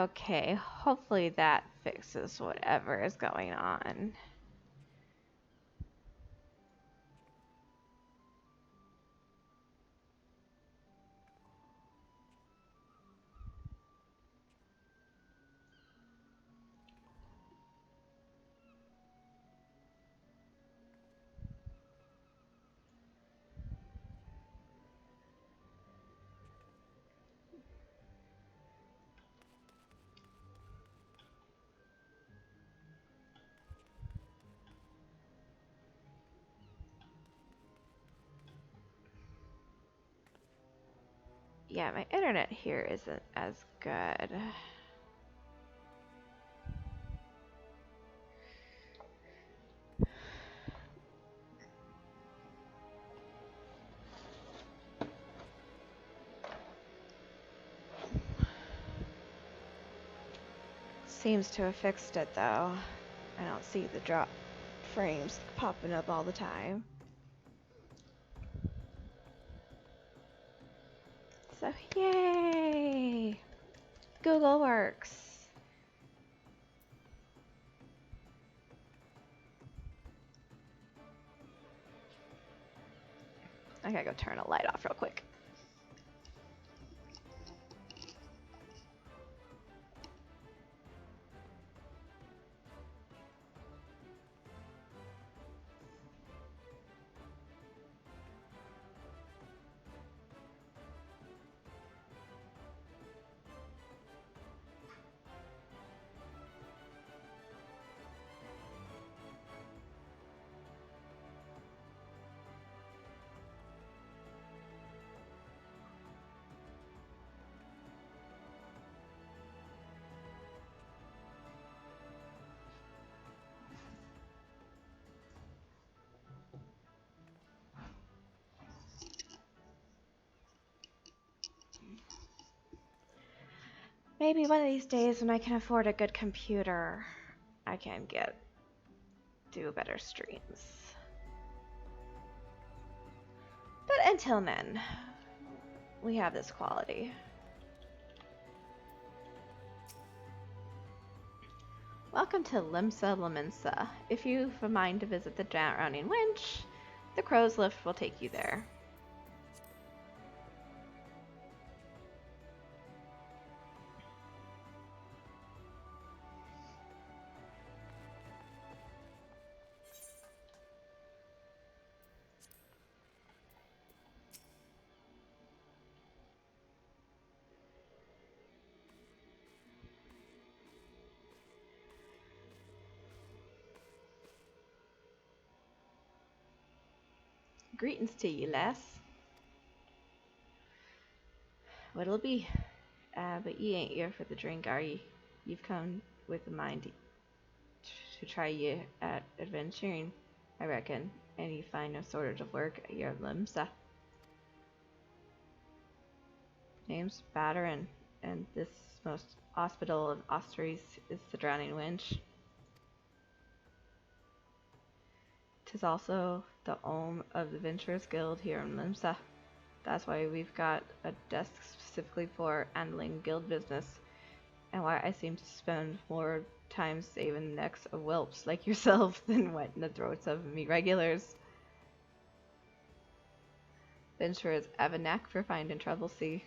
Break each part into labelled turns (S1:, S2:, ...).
S1: Okay, hopefully that fixes whatever is going on. Yeah, my internet here isn't as good. Seems to have fixed it though. I don't see the drop frames popping up all the time. So yay! Google works. I gotta go turn a light off real quick. Maybe one of these days when I can afford a good computer, I can do better streams. But until then, we have this quality. Welcome to Limsa Laminsa. If you've a mind to visit the Drowning Winch, the Crow's Lift will take you there. Greetings to you, lass. What'll it be? But you ain't here for the drink, are you? You've come with a mind to try you at adventuring, I reckon, and you find no sort of work at your Limsa. Name's Batterin, and this most hospital of Ostries is the Drowning Winch. 'Tis also the home of the Venturers Guild here in Limsa. That's why we've got a desk specifically for handling guild business, and why I seem to spend more time saving the necks of whelps like yourself than wetting the throats of me regulars. Venturers have a knack for finding trouble, see.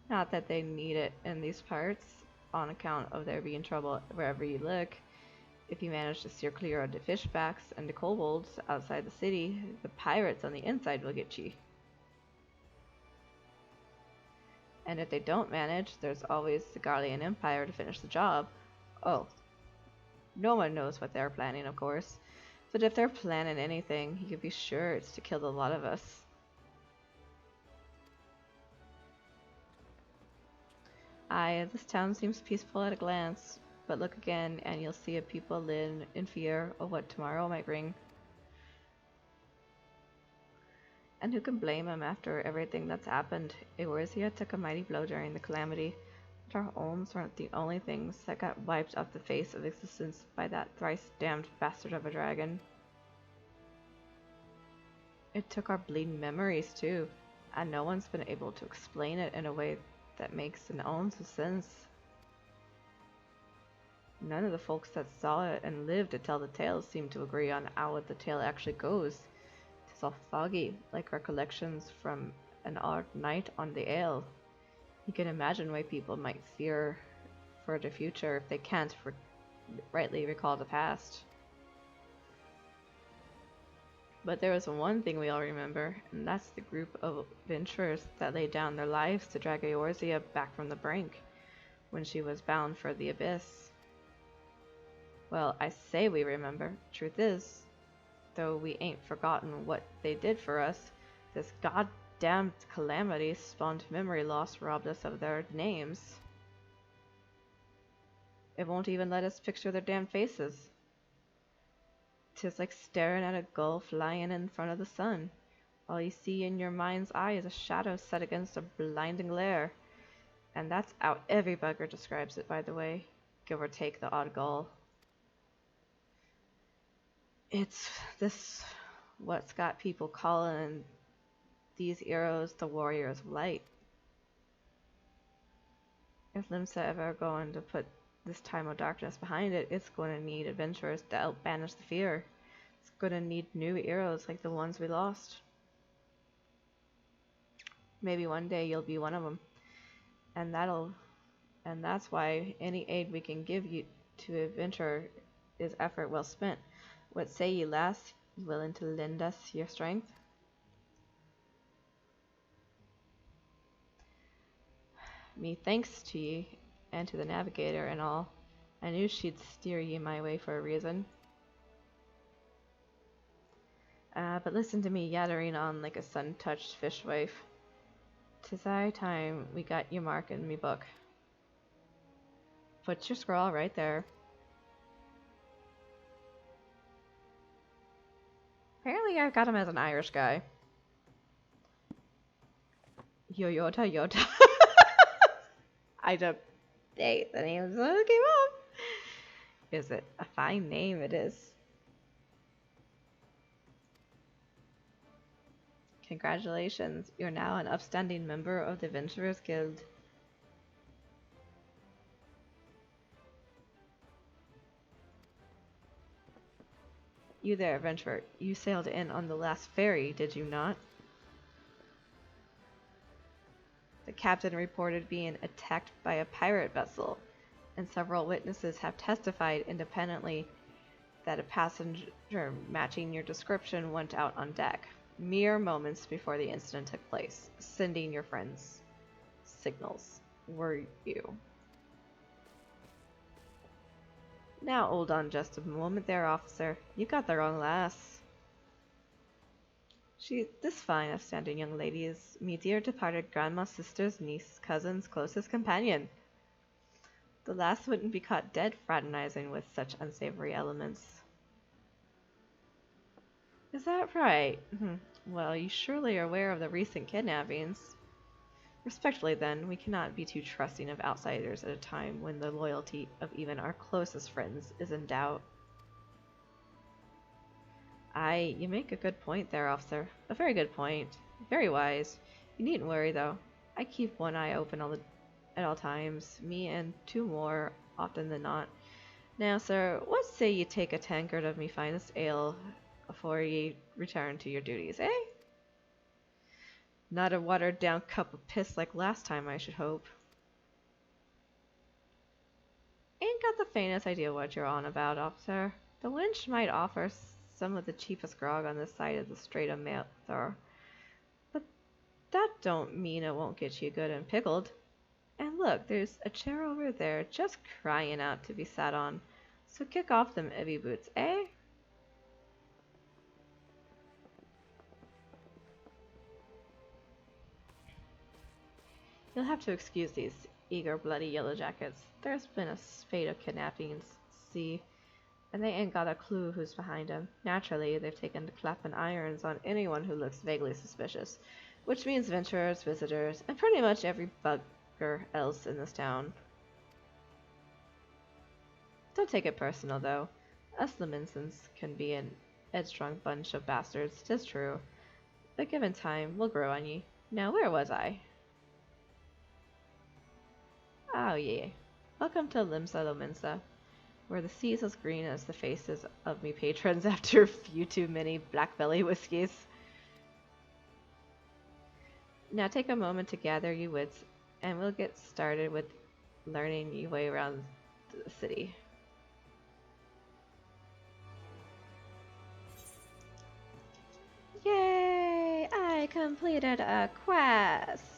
S1: Not that they need it in these parts, on account of there being trouble wherever you look. If you manage to steer clear of the fishbacks and the kobolds outside the city, the pirates on the inside will get you. And if they don't manage, there's always the Garlean Empire to finish the job. Oh, no one knows what they're planning, of course. But if they're planning anything, you can be sure it's to kill a lot of us. Aye, this town seems peaceful at a glance, but look again and you'll see a people live in fear of what tomorrow might bring. And who can blame him after everything that's happened? Eorzea took a mighty blow during the calamity, but our homes weren't the only things that got wiped off the face of existence by that thrice-damned bastard of a dragon. It took our bleeding memories too, and no one's been able to explain it in a way that makes an ounce of sense. None of the folks that saw it and lived to tell the tales seem to agree on how the tale actually goes. 'Tis all foggy, like recollections from an odd night on the ale. You can imagine why people might fear for the future if they can't rightly recall the past. But there was one thing we all remember, and that's the group of adventurers that laid down their lives to drag Eorzea back from the brink when she was bound for the abyss. Well, I say we remember. Truth is, though we ain't forgotten what they did for us, this goddamned calamity spawned memory loss, robbed us of their names. It won't even let us picture their damn faces. 'Tis like staring at a gull flying in front of the sun. All you see in your mind's eye is a shadow set against a blinding glare. And that's how every bugger describes it, by the way, give or take the odd gull. It's this what's got people calling these heroes the warriors of light. If Limsa ever going to put this time of darkness behind it, it's going to need adventurers to help banish the fear. It's going to need new heroes like the ones we lost. Maybe one day you'll be one of them, and that's why any aid we can give you to adventure is effort well spent. What say ye, lass? You willing to lend us your strength? Me thanks to ye, and to the navigator and all. I knew she'd steer ye my way for a reason. But listen to me yattering on like a sun-touched fishwife. 'Tis high time we got your mark in me book. Put your scrawl right there. Apparently I've got him as an Irish guy. Yota. I don't think the name's came up. Is it a fine name? It is. Congratulations, you're now an upstanding member of the Adventurers Guild. You there, adventurer. You sailed in on the last ferry, did you not? The captain reported being attacked by a pirate vessel, and several witnesses have testified independently that a passenger matching your description went out on deck mere moments before the incident took place, sending your friends signals. Were you? Now hold on just a moment there, officer. You got the wrong lass. This fine, upstanding young lady is me dear departed grandma's sister's niece, cousin's closest companion. The lass wouldn't be caught dead fraternizing with such unsavory elements. Is that right? Well, you surely are aware of the recent kidnappings. Respectfully then, we cannot be too trusting of outsiders at a time when the loyalty of even our closest friends is in doubt. Aye, you make a good point there, officer. A very good point. Very wise. You needn't worry, though. I keep one eye open at all times. Me and two more, often than not. Now, sir, what say you take a tankard of me finest ale before ye return to your duties, eh? Not a watered-down cup of piss like last time, I should hope. Ain't got the faintest idea what you're on about, officer. The wench might offer some of the cheapest grog on this side of the Strait of Malthor, but that don't mean it won't get you good and pickled. And look, there's a chair over there just crying out to be sat on, so kick off them heavy boots, eh? You'll have to excuse these eager, bloody yellow jackets. There's been a spate of kidnappings, see, and they ain't got a clue who's behind them. Naturally, they've taken to clapping irons on anyone who looks vaguely suspicious, which means venturers, visitors, and pretty much every bugger else in this town. Don't take it personal, though. Us Leminsons can be an headstrong bunch of bastards, 'tis true. But given time, we'll grow on ye. Now, where was I? Oh yeah. Welcome to Limsa Lominsa, where the sea is as green as the faces of me patrons after a few too many black belly whiskeys. Now take a moment to gather your wits, and we'll get started with learning your way around the city. Yay! I completed a quest!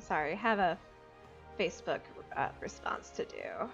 S1: Sorry, I have a Facebook response to do.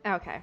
S1: Okay.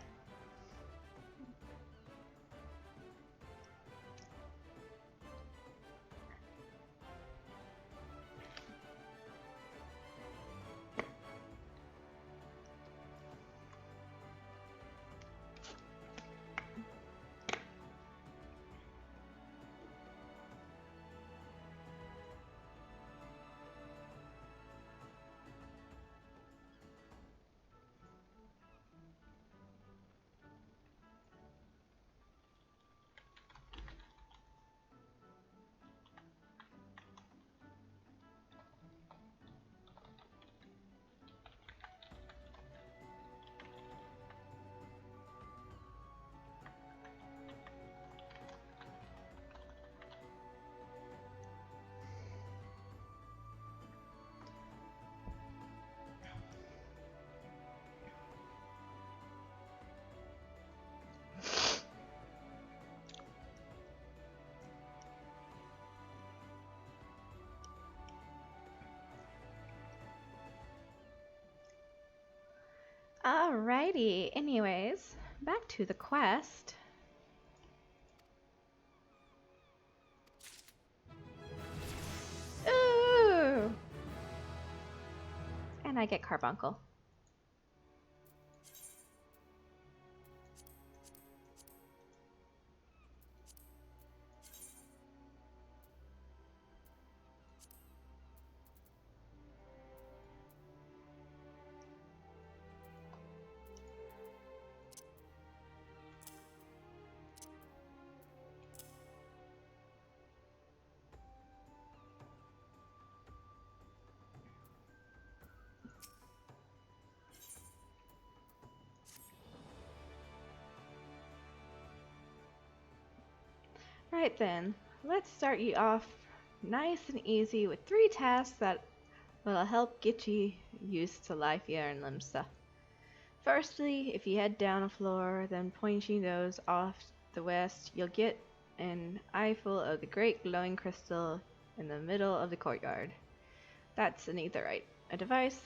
S1: Alrighty, anyways, back to the quest. Ooh! And I get Carbuncle. Right then, let's start you off nice and easy with 3 tasks that will help get you used to life here in Limsa. Firstly, if you head down a floor, then pointing those off the west, you'll get an eyeful of the great glowing crystal in the middle of the courtyard. That's an aetherite, a device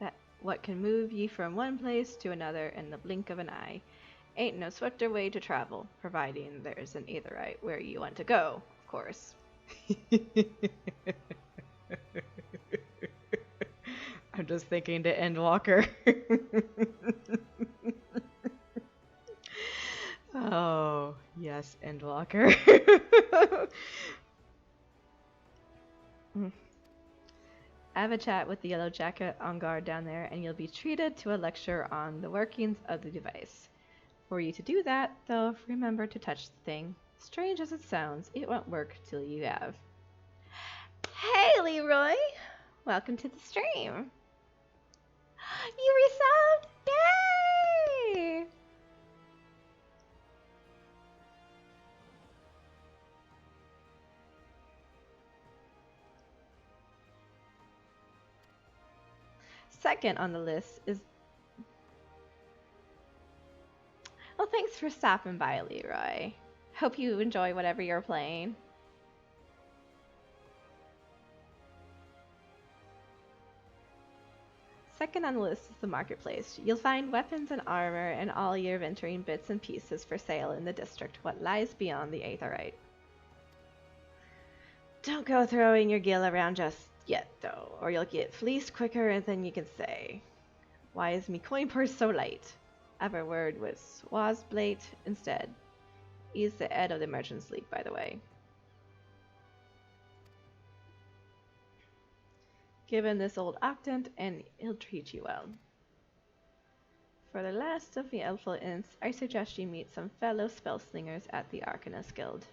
S1: that what can move you from one place to another in the blink of an eye. Ain't no swifter way to travel, providing there's an aetherite where you want to go, of course. I'm just thinking to Endwalker. Oh, yes, Endwalker. Have a chat with the Yellow Jacket on guard down there, and you'll be treated to a lecture on the workings of the device. For you to do that, though, remember to touch the thing. Strange as it sounds, it won't work till you have. Hey, Leroy! Welcome to the stream. You resubbed! Yay! Second on the list is... Well, thanks for stopping by, Leroy. Hope you enjoy whatever you're playing. Second on the list is the marketplace. You'll find weapons and armor and all your venturing bits and pieces for sale in the district, what lies beyond the aetherite. Don't go throwing your gil around just yet, though, or you'll get fleeced quicker than you can say. Why is me coin purse so light? Our word was swazblate instead. He's the head of the Merchants League, by the way. Give him this old octant, and he'll treat you well. For the last of the Elful Ints, I suggest you meet some fellow spellslingers at the Arcanist Guild.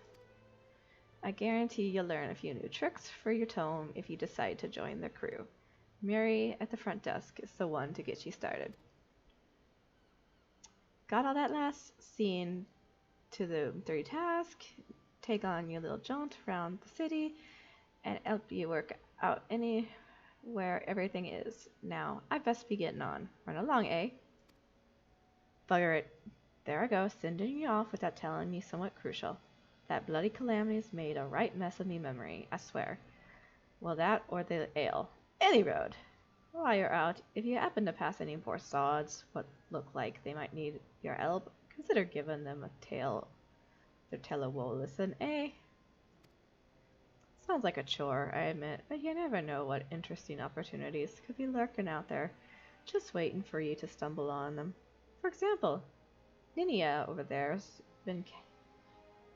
S1: I guarantee you'll learn a few new tricks for your tome if you decide to join their crew. Mary at the front desk is the one to get you started. Got all that last? Seeing to the 3 tasks, take on your little jaunt around the city, and help you work out anywhere everything is. Now, I best be getting on. Run along, eh? Bugger it. There I go, sending you off without telling you somewhat crucial. That bloody calamity's made a right mess of me memory, I swear. Well, that or the ale. Any road. While you're out, if you happen to pass any poor sods what look like they might need your help, consider giving them a tale. Their tale of woe, listen, eh? Sounds like a chore, I admit, but you never know what interesting opportunities could be lurking out there, just waiting for you to stumble on them. For example, Ninia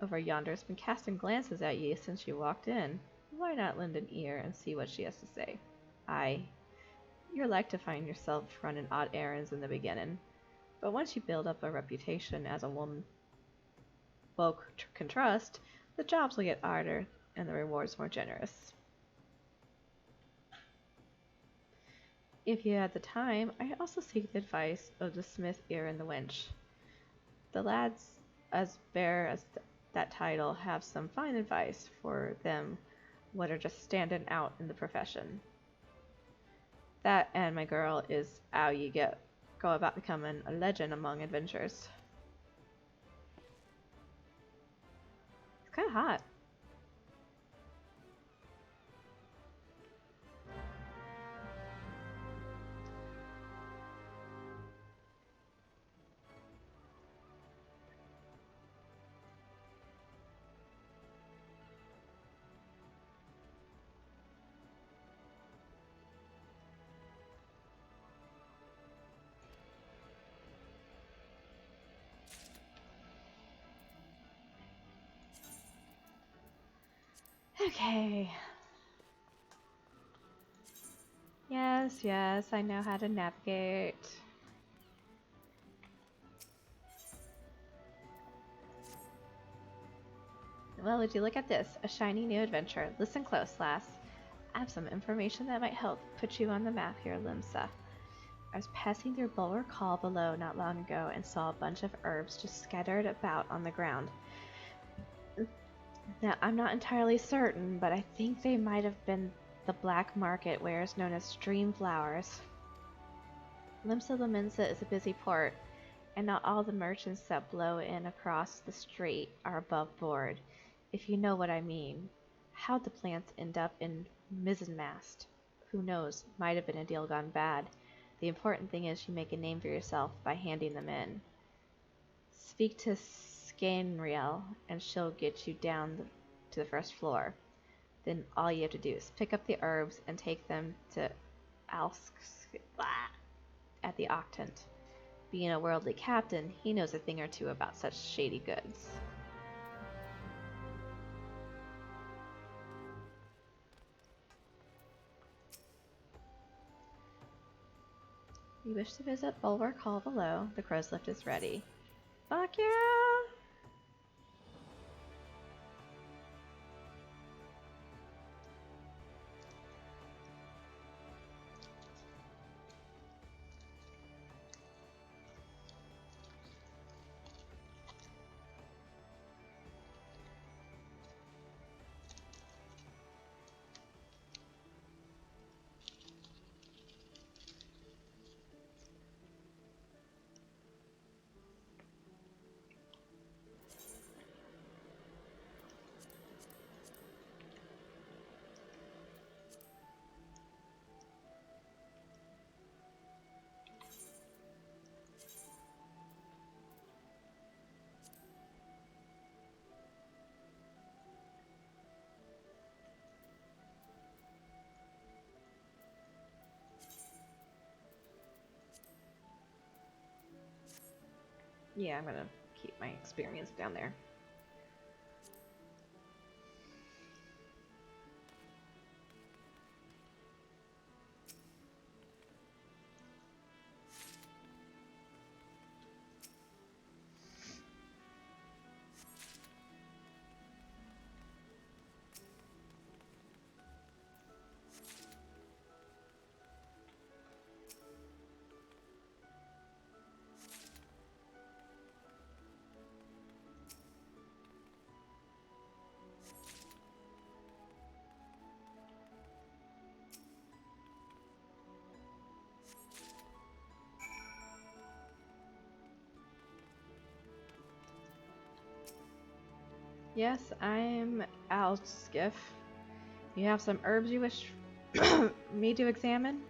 S1: over yonder's been casting glances at you since you walked in. Why not lend an ear and see what she has to say? Aye, you're like to find yourself running odd errands in the beginning, but once you build up a reputation as a woman folk can trust, the jobs will get harder and the rewards more generous. If you had the time, I also seek the advice of the smith here and the wench. The lads, as bare as that title, have some fine advice for them what are just standing out in the profession. That, and my girl, is how you go about becoming a legend among adventurers. It's kind of hot. Okay. Yes, yes, I know how to navigate. Well, would you look at this? A shiny new adventure. Listen close, lass. I have some information that might help put you on the map here, Limsa. I was passing through Bulwark Hall below not long ago and saw a bunch of herbs just scattered about on the ground. Now, I'm not entirely certain, but I think they might have been the black market wares known as stream flowers. Limsa Laminsa is a busy port, and not all the merchants that blow in across the strait are above board, if you know what I mean. How'd the plants end up in mizzenmast? Who knows, might have been a deal gone bad. The important thing is you make a name for yourself by handing them in. Speak to Scanriel, and she'll get you down to the first floor. Then all you have to do is pick up the herbs and take them to Alsk at the Octant. Being a worldly captain, he knows a thing or two about such shady goods. You wish to visit Bulwark Hall below? The crow's lift is ready. Fuck yeah! Yeah, I'm gonna keep my experience down there. Yes, I'm Alskiff. You have some herbs you wish me to examine?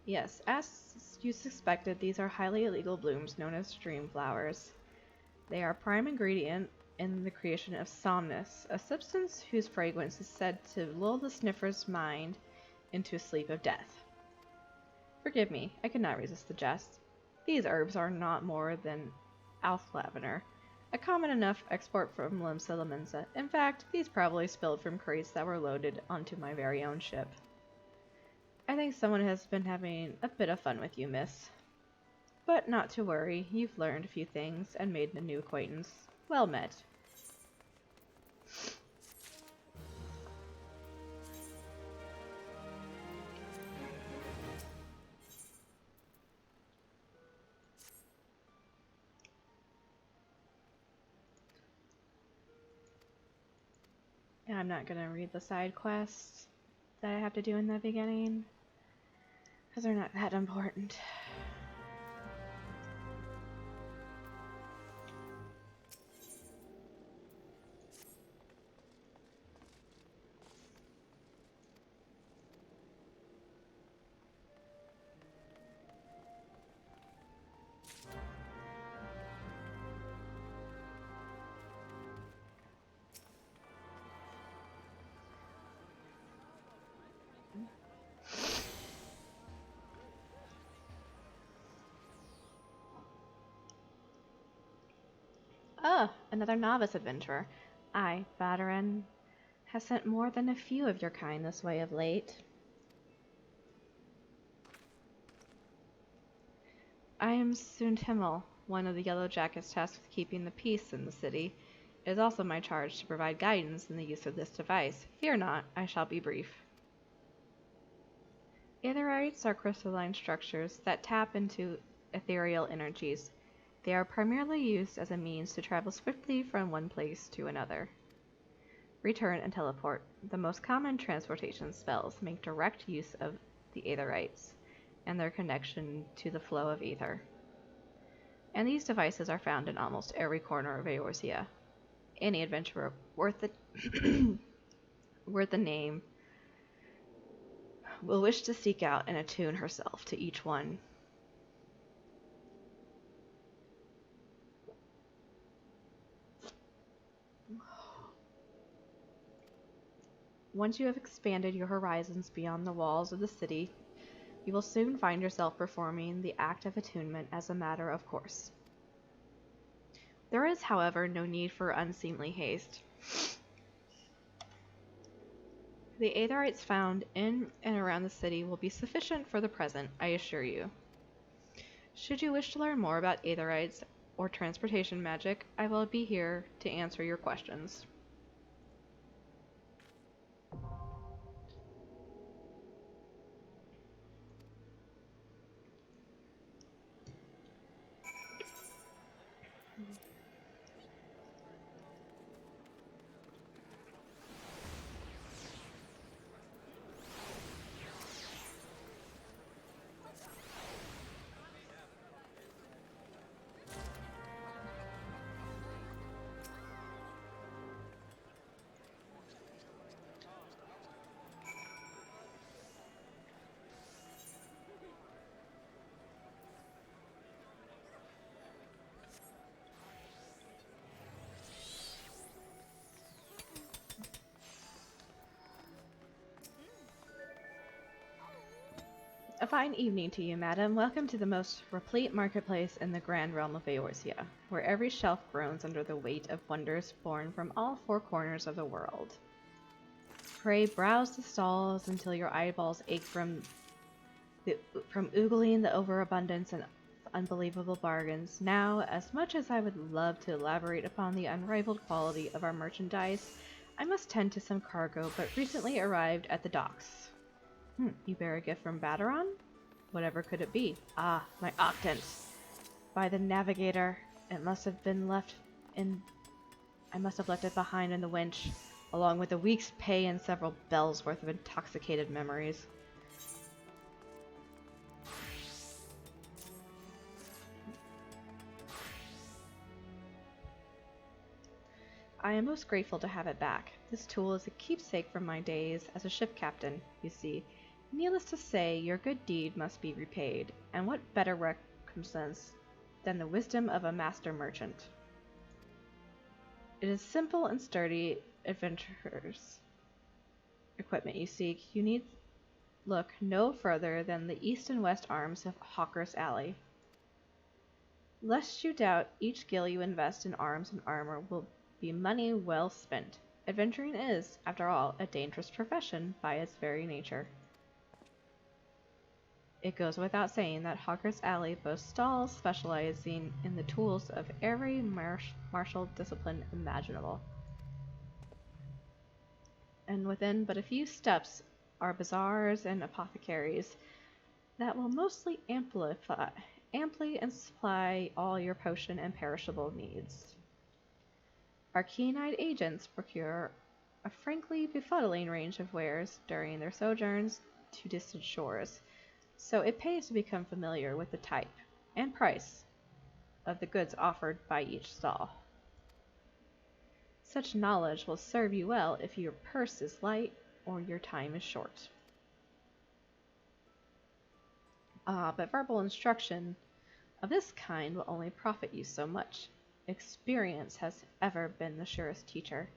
S1: Yes, as you suspected, these are highly illegal blooms known as stream flowers. They are prime ingredient in the creation of somnus, a substance whose fragrance is said to lull the sniffer's mind into a sleep of death. Forgive me, I could not resist the jest. These herbs are not more than alflaviner, a common enough export from Limsa Laminsa. In fact, these probably spilled from crates that were loaded onto my very own ship. I think someone has been having a bit of fun with you, miss. But not to worry, you've learned a few things and made a new acquaintance. Well met. I'm not gonna read the side quests that I have to do in the beginning, because they're not that important. Ah, another novice adventurer. I, Badaran, has sent more than a few of your kind this way of late. I am Suntimmel, one of the Yellow Jackets tasked with keeping the peace in the city. It is also my charge to provide guidance in the use of this device. Fear not, I shall be brief. Aetherites are crystalline structures that tap into ethereal energies. They are primarily used as a means to travel swiftly from one place to another. Return and teleport. The most common transportation spells make direct use of the Aetherites and their connection to the flow of ether. And these devices are found in almost every corner of Eorzea. Any adventurer worth the name will wish to seek out and attune herself to each one. Once you have expanded your horizons beyond the walls of the city, you will soon find yourself performing the act of attunement as a matter of course. There is, however, no need for unseemly haste. The Aetherites found in and around the city will be sufficient for the present, I assure you. Should you wish to learn more about Aetherites or transportation magic, I will be here to answer your questions. A fine evening to you, madam. Welcome to the most replete marketplace in the grand realm of Eorzea, where every shelf groans under the weight of wonders born from all four corners of the world. Pray browse the stalls until your eyeballs ache from oogling the overabundance and unbelievable bargains. Now, as much as I would love to elaborate upon the unrivaled quality of our merchandise, I must tend to some cargo but recently arrived at the docks. You bear a gift from Badaran? Whatever could it be? Ah, my octant. By the navigator, it must have been left in... I must have left it behind in the winch, along with a week's pay and several bells worth of intoxicated memories. I am most grateful to have it back. This tool is a keepsake from my days as a ship captain, you see. Needless to say, your good deed must be repaid, and what better recompense than the wisdom of a master merchant? It is simple and sturdy adventurer's equipment you seek. You need look no further than the east and west arms of Hawker's Alley. Lest you doubt, each gil you invest in arms and armor will be money well spent. Adventuring is, after all, a dangerous profession by its very nature. It goes without saying that Hawker's Alley boasts stalls specializing in the tools of every martial discipline imaginable. And within but a few steps are bazaars and apothecaries that will mostly amply and supply all your potion and perishable needs. Our keen-eyed agents procure a frankly befuddling range of wares during their sojourns to distant shores, so it pays to become familiar with the type and price of the goods offered by each stall. Such knowledge will serve you well if your purse is light or your time is short. But verbal instruction of this kind will only profit you so much. Experience has ever been the surest teacher,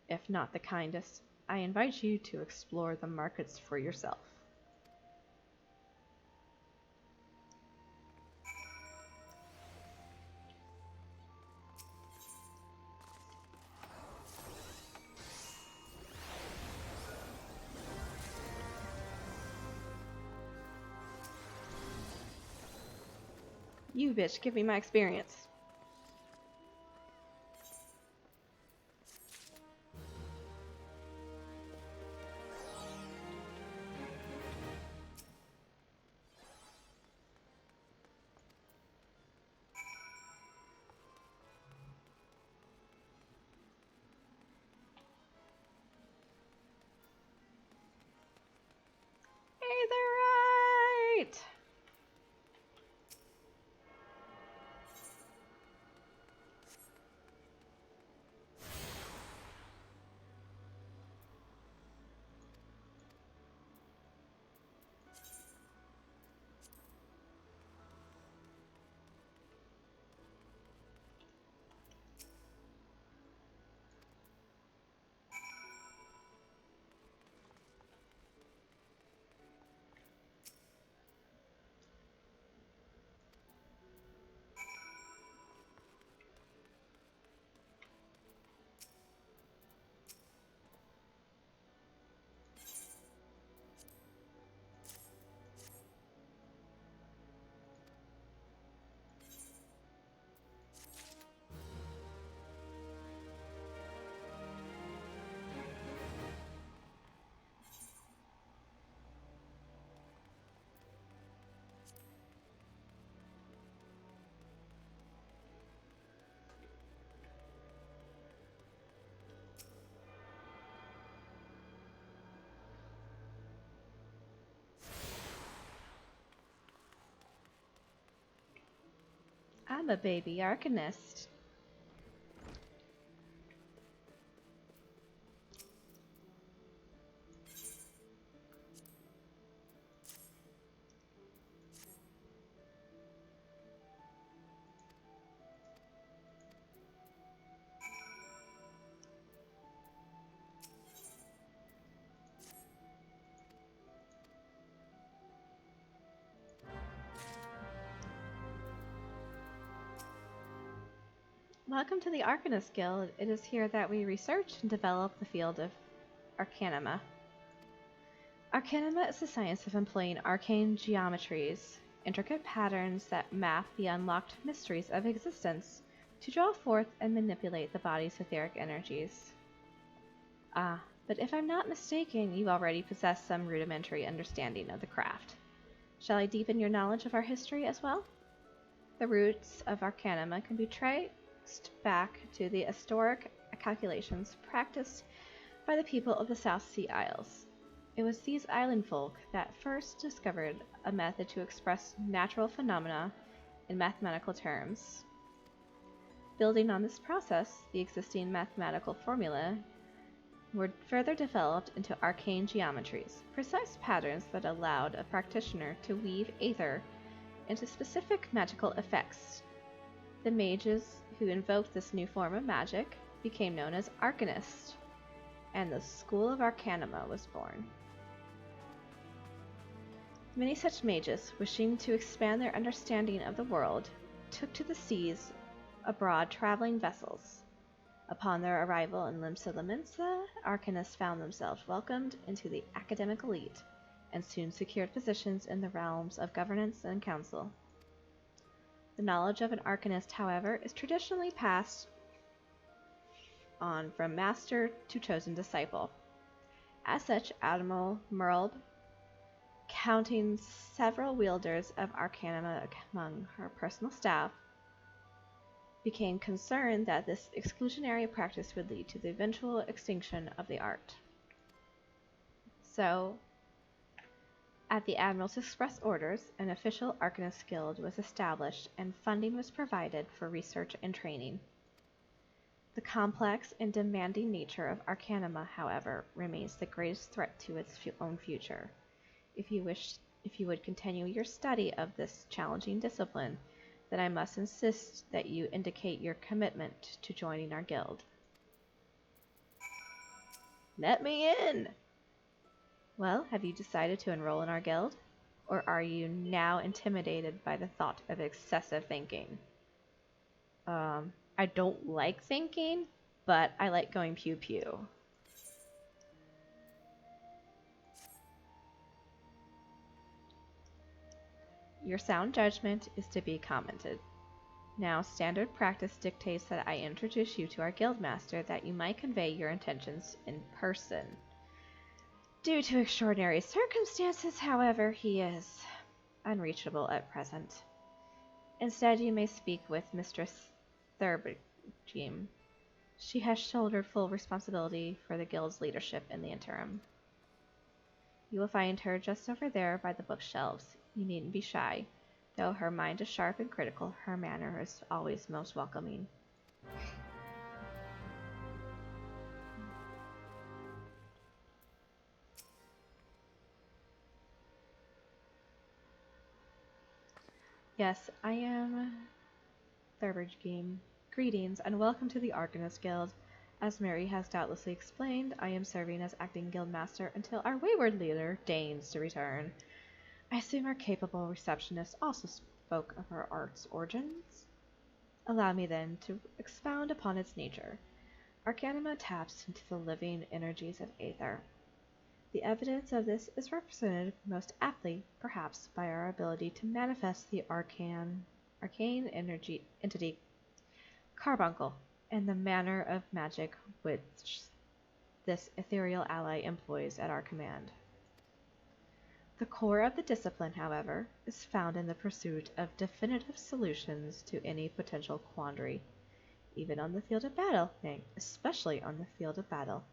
S1: if not the kindest. I invite you to explore the markets for yourself. You bitch, give me my experience. Hey, they're right! I'm a baby arcanist. Welcome to the Arcanist Guild. It is here that we research and develop the field of Arcanima. Arcanima is the science of employing arcane geometries, intricate patterns that map the unlocked mysteries of existence to draw forth and manipulate the body's etheric energies. Ah, but if I'm not mistaken, you already possess some rudimentary understanding of the craft. Shall I deepen your knowledge of our history as well? The roots of Arcanima can be traced back to the historic calculations practiced by the people of the South Sea Isles. It was these island folk that first discovered a method to express natural phenomena in mathematical terms. Building on this process, the existing mathematical formulae were further developed into arcane geometries, precise patterns that allowed a practitioner to weave aether into specific magical effects. The mages who invoked this new form of magic became known as Arcanists, and the School of Arcanima was born. Many such mages, wishing to expand their understanding of the world, took to the seas aboard traveling vessels. Upon their arrival in Limsa Limensa, Arcanists found themselves welcomed into the academic elite, and soon secured positions in the realms of governance and council. The knowledge of an Arcanist, however, is traditionally passed on from master to chosen disciple. As such, Admiral Merlb, counting several wielders of Arcanima among her personal staff, became concerned that this exclusionary practice would lead to the eventual extinction of the art. So, at the Admiral's express orders, an official Arcanist Guild was established and funding was provided for research and training. The complex and demanding nature of Arcanima, however, remains the greatest threat to its own future. If you would continue your study of this challenging discipline, then I must insist that you indicate your commitment to joining our guild. Let me in! Well, have you decided to enroll in our guild? Or are you now intimidated by the thought of excessive thinking? I don't like thinking, but I like going pew-pew. Your sound judgment is to be commented. Now, standard practice dictates that I introduce you to our guildmaster that you might convey your intentions in person. Due to extraordinary circumstances, however, he is unreachable at present. Instead, you may speak with Mistress Thurbergeme. She has shouldered full responsibility for the guild's leadership in the interim. You will find her just over there by the bookshelves. You needn't be shy. Though her mind is sharp and critical, her manner is always most welcoming. Yes, I am Thurbergeme. Greetings, and welcome to the Arcanist Guild. As Mary has doubtlessly explained, I am serving as acting guildmaster until our wayward leader deigns to return. I assume our capable receptionist also spoke of her art's origins? Allow me then to expound upon its nature. Arcanima taps into the living energies of Aether. The evidence of this is represented most aptly, perhaps, by our ability to manifest the arcane energy entity Carbuncle, and the manner of magic which this ethereal ally employs at our command. The core of the discipline, however, is found in the pursuit of definitive solutions to any potential quandary. Even on the field of battle, nay, especially on the field of battle,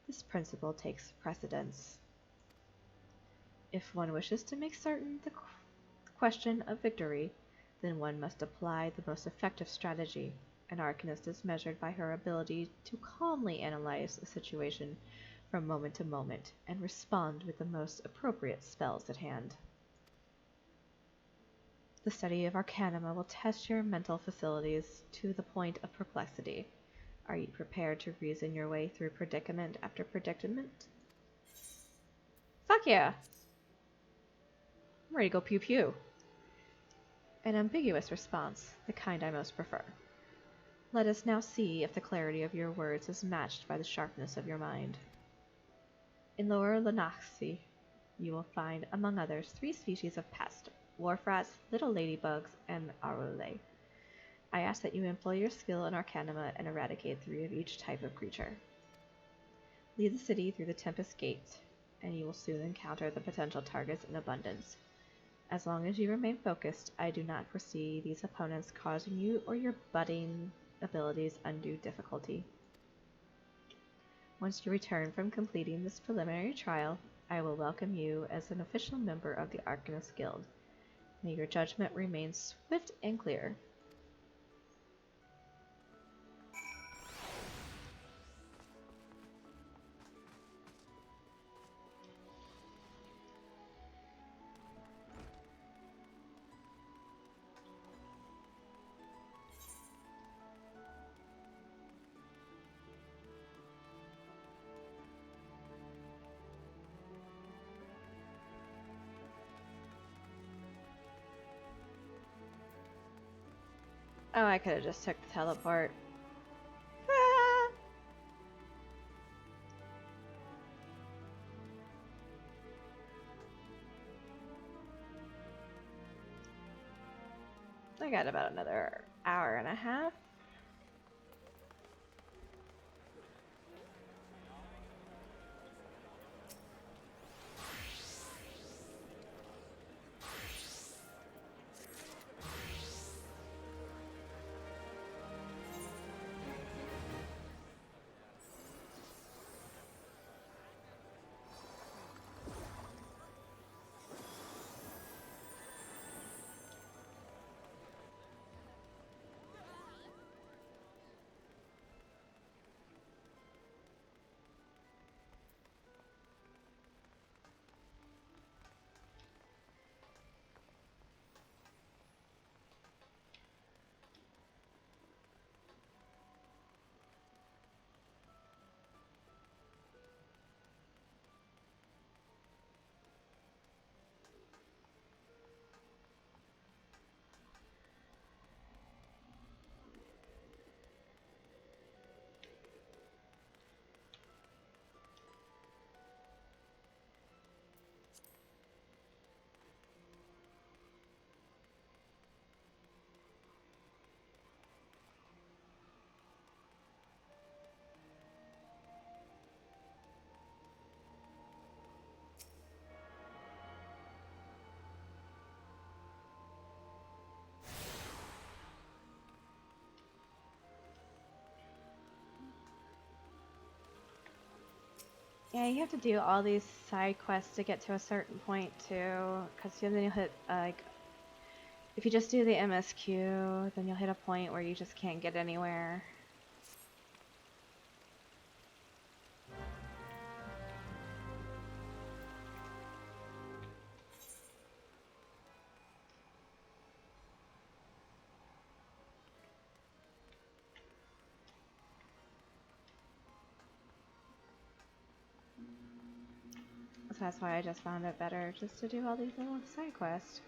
S1: this principle takes precedence. If one wishes to make certain the question of victory, then one must apply the most effective strategy. An arcanist is measured by her ability to calmly analyze a situation from moment to moment and respond with the most appropriate spells at hand. The study of Arcanima will test your mental facilities to the point of perplexity. Are you prepared to reason your way through predicament after predicament? Fuck yeah! I'm ready to go pew pew. An ambiguous response, the kind I most prefer. Let us now see if the clarity of your words is matched by the sharpness of your mind. In Lower Lenaxi, you will find, among others, 3 species of pest: wharf-rats, little ladybugs, and arule. I ask that you employ your skill in Arcanima and eradicate 3 of each type of creature. Lead the city through the Tempest Gate, and you will soon encounter the potential targets in abundance. As long as you remain focused, I do not foresee these opponents causing you or your budding abilities undue difficulty. Once you return from completing this preliminary trial, I will welcome you as an official member of the Arcanist Guild. May your judgment remain swift and clear. Oh, I could have just took the teleport. Ah! I got about another hour and a half. Yeah, you have to do all these side quests to get to a certain point too, because then you'll hit like, if you just do the MSQ, then you'll hit a point where you just can't get anywhere. So that's why I just found it better just to do all these little side quests.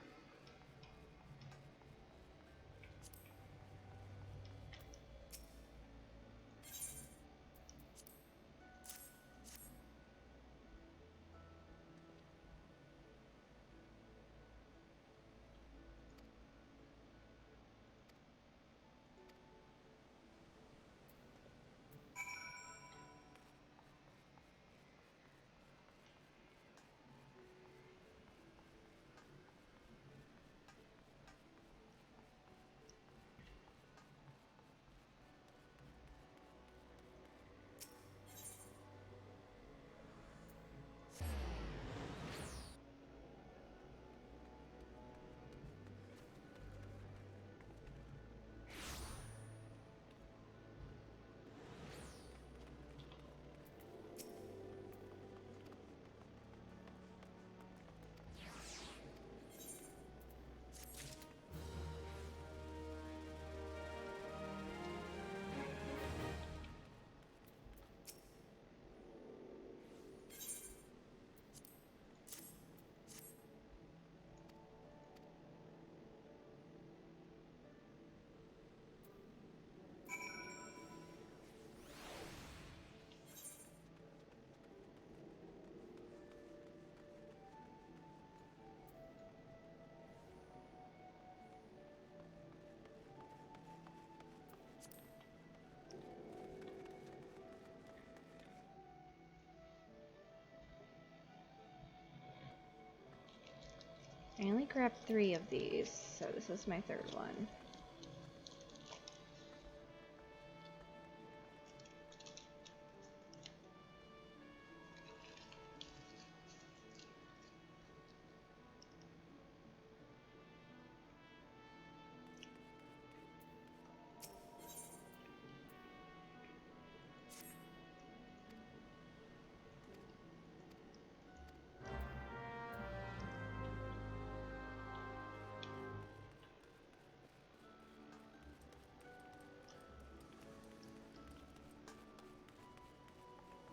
S1: I only grabbed 3 of these, so this is my 3rd one.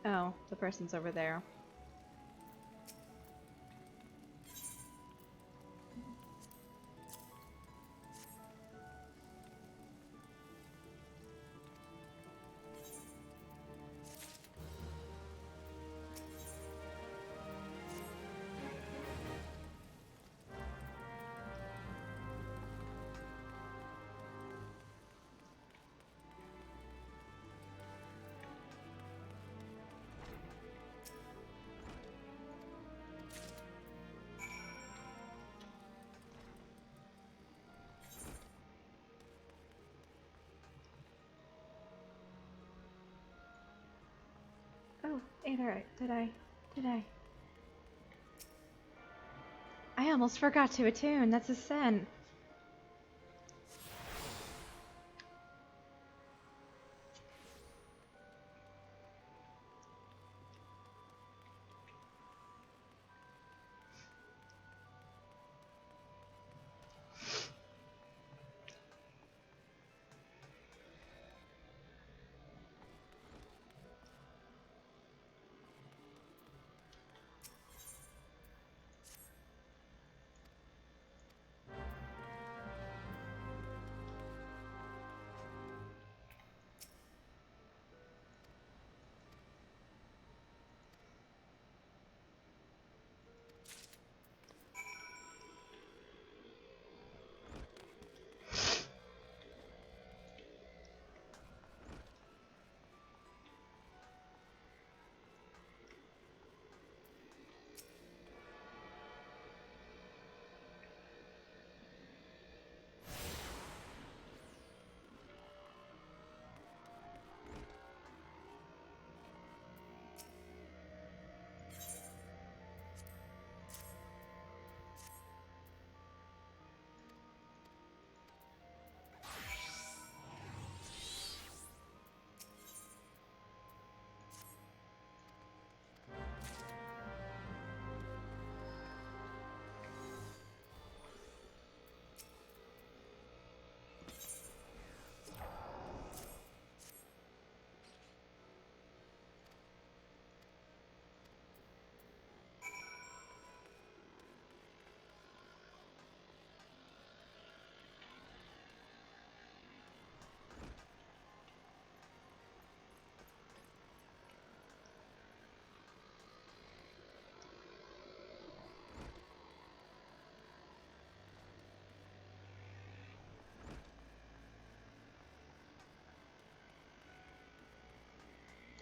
S1: Oh, the person's over there. Oh, Ada, did I? I almost forgot to attune. That's a sin.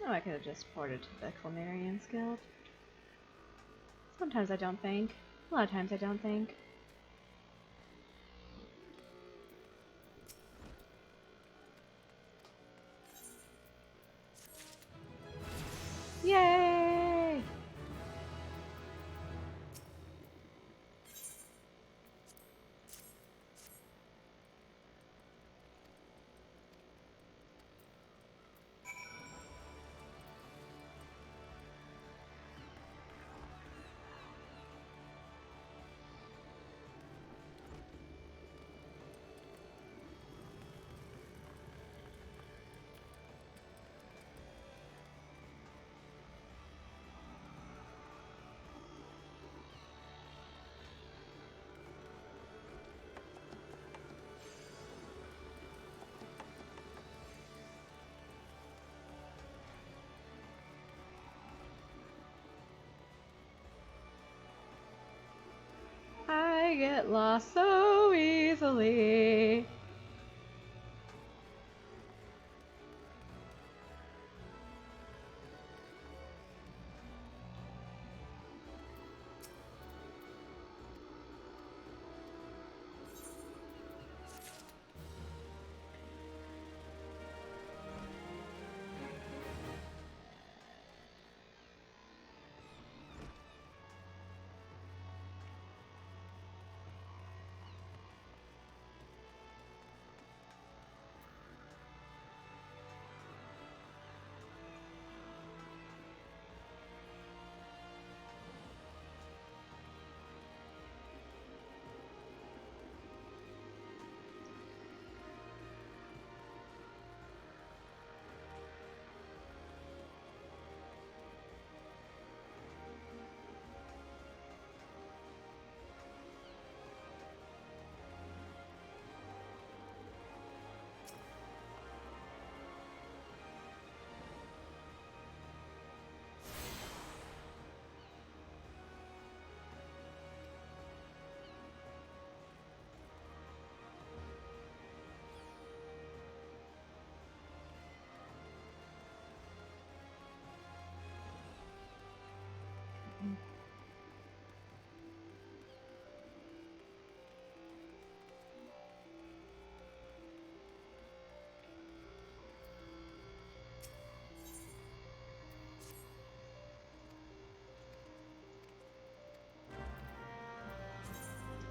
S1: Oh, I could have just ported to the Clemarian's Guild. Sometimes I don't think. A lot of times I don't think. Yay! I get lost so easily.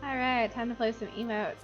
S1: Alright, time to play some emotes.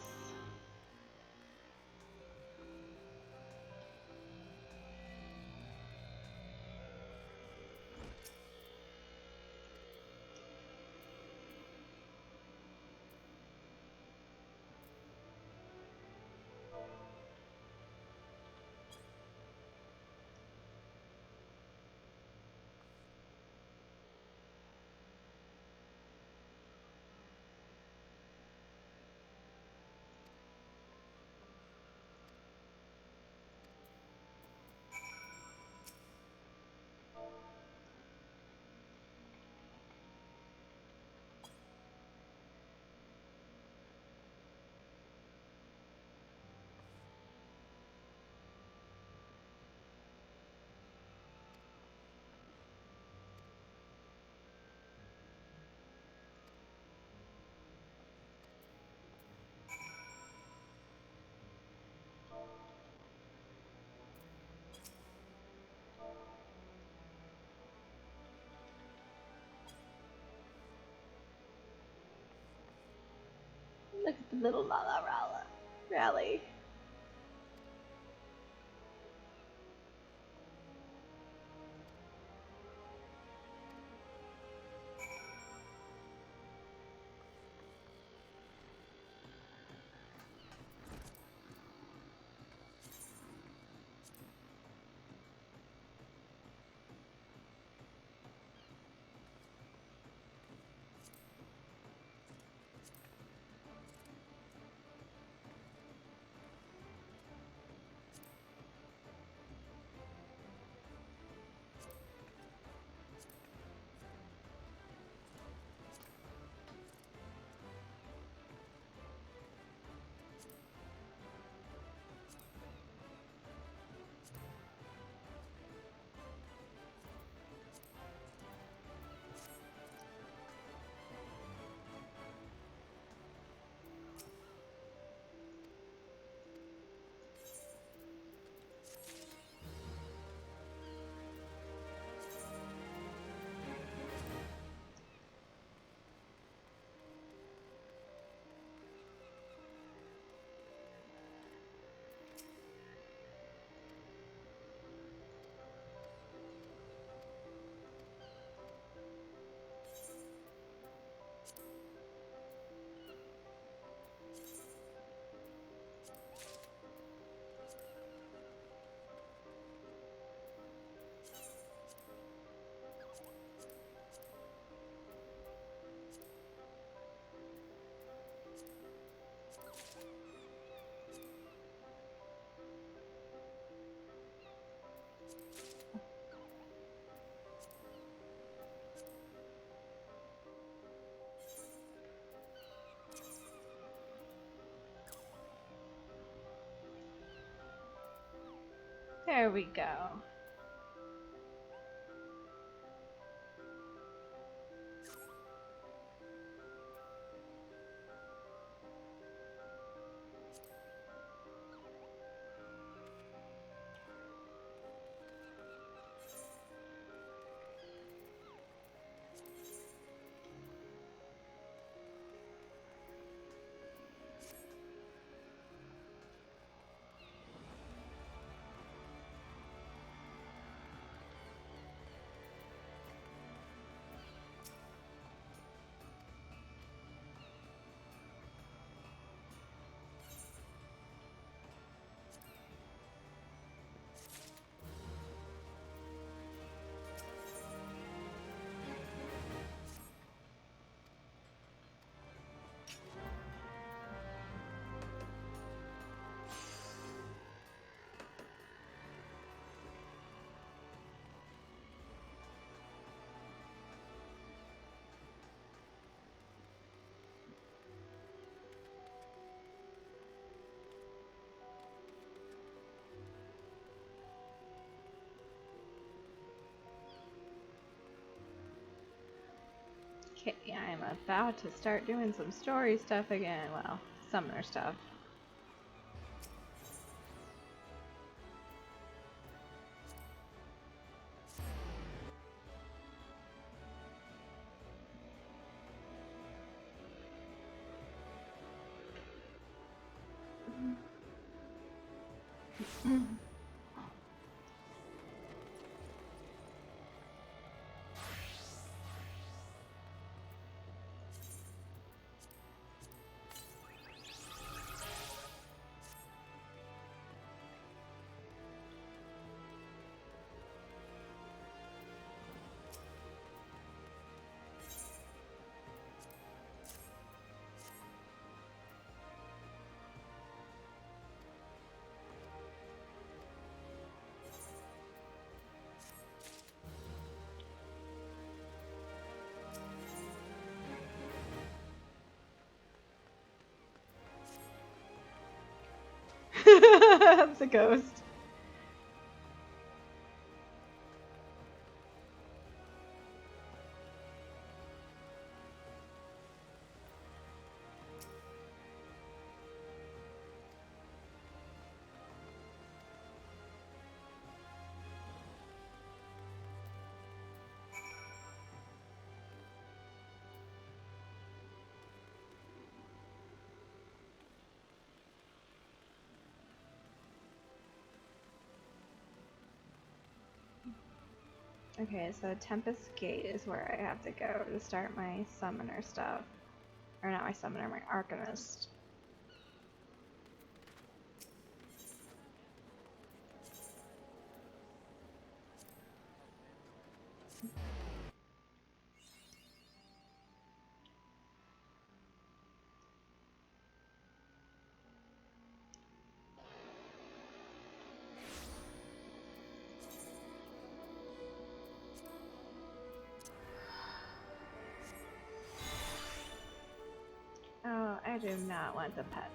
S1: Look at the little Lala rally. There we go. Okay, I'm about to start doing some story stuff again. Well, summoner stuff. That's a ghost. Okay, so Tempest Gate is where I have to go to start my summoner stuff. Or not my summoner, my arcanist. Oh, I do not want the pet.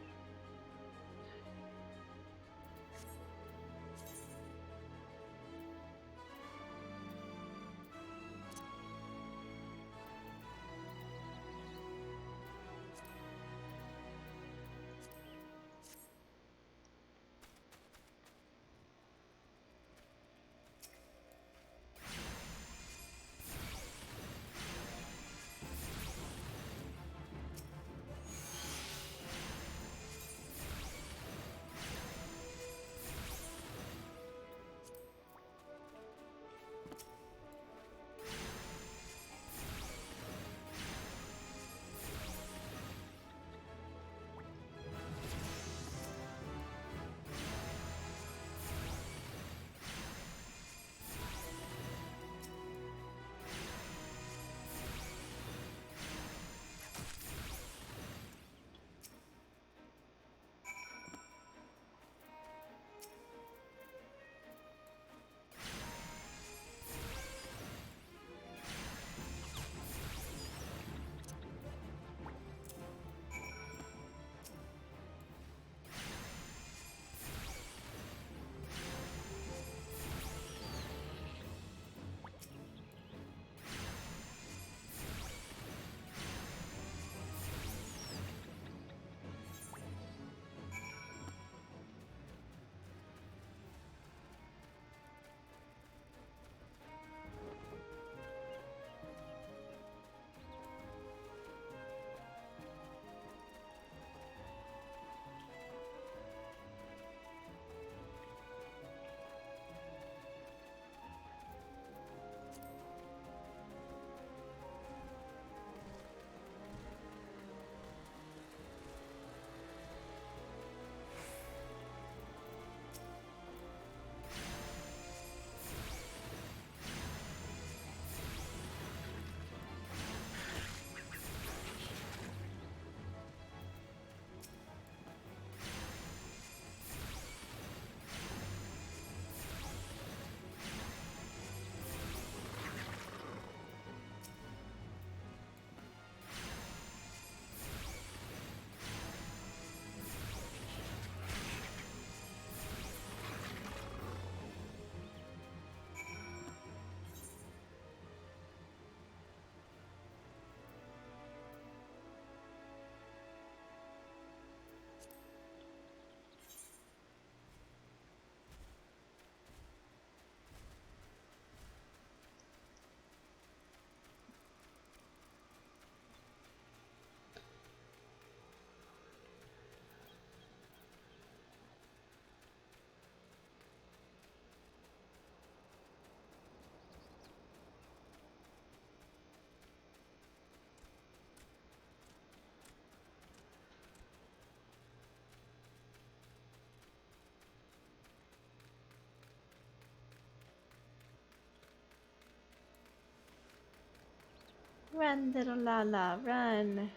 S1: Run, little Lala, run.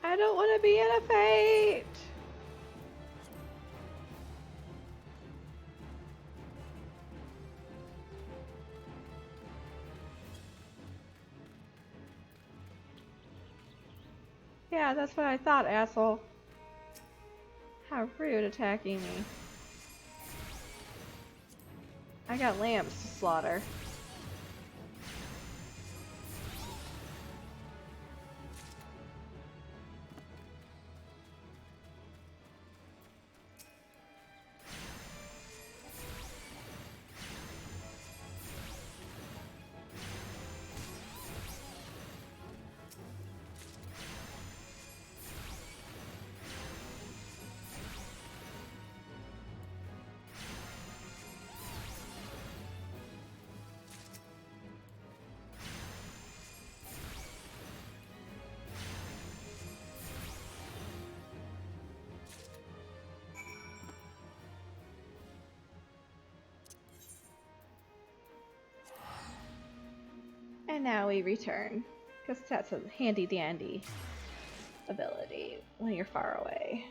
S1: I don't want to be in a fight. Yeah, that's what I thought, asshole. How rude attacking me. I got lambs to slaughter. And now we return, because that's a handy dandy ability when you're far away.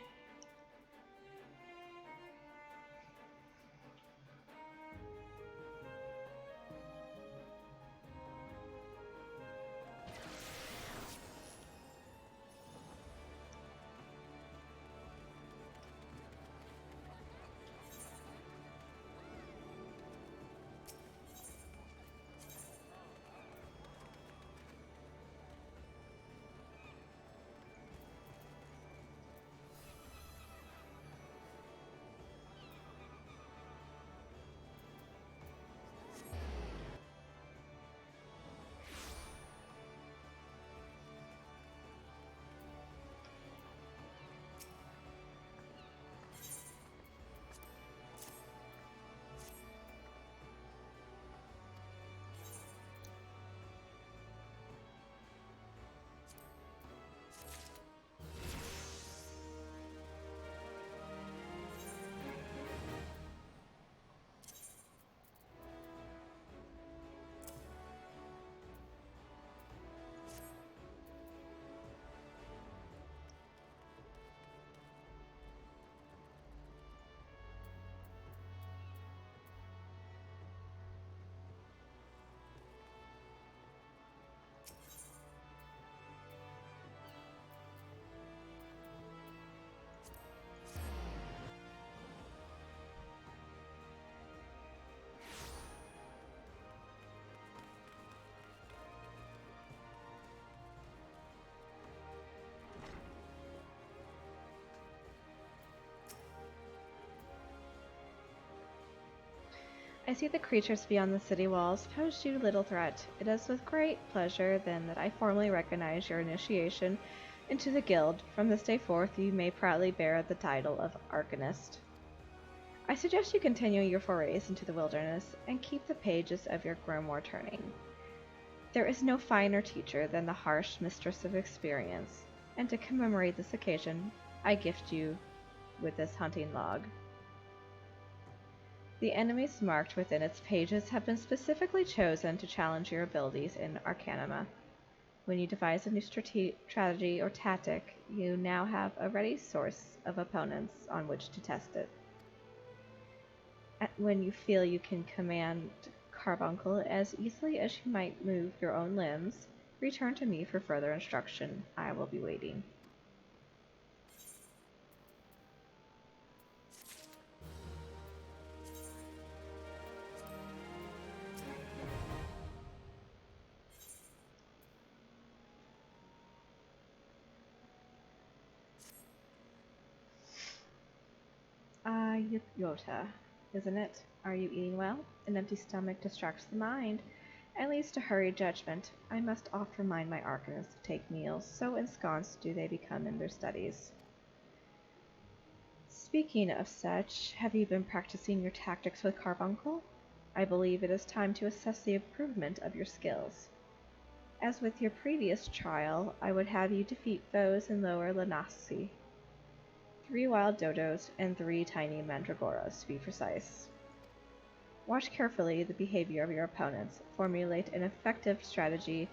S1: I see the creatures beyond the city walls pose you little threat. It is with great pleasure, then, that I formally recognize your initiation into the guild. From this day forth, you may proudly bear the title of Arcanist. I suggest you continue your forays into the wilderness, and keep the pages of your grimoire turning. There is no finer teacher than the harsh mistress of experience, and to commemorate this occasion, I gift you with this hunting log. The enemies marked within its pages have been specifically chosen to challenge your abilities in Arcanima. When you devise a new strategy or tactic, you now have a ready source of opponents on which to test it. When you feel you can command Carbuncle as easily as you might move your own limbs, return to me for further instruction. I will be waiting. Yota, isn't it? Are you eating well? An empty stomach distracts the mind and leads to hurried judgment. I must oft remind my arcanists to take meals, so ensconced do they become in their studies. Speaking of such, have you been practicing your tactics with Carbuncle? I believe it is time to assess the improvement of your skills. As with your previous trial, I would have you defeat foes in Lower Lanassi. 3 wild dodos and 3 tiny mandragoras, to be precise. Watch carefully the behavior of your opponents, formulate an effective strategy,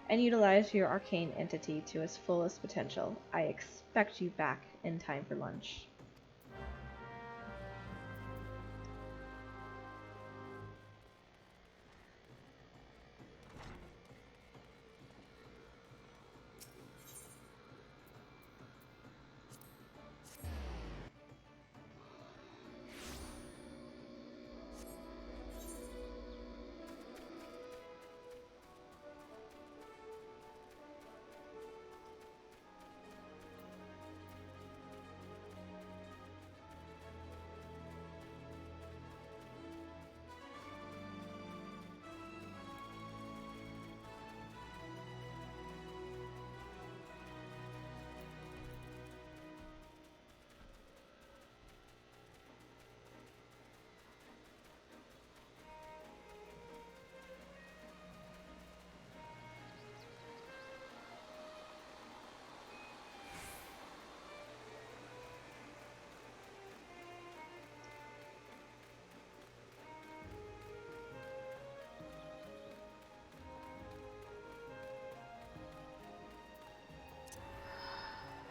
S1: and utilize your arcane entity to its fullest potential. I expect you back in time for lunch.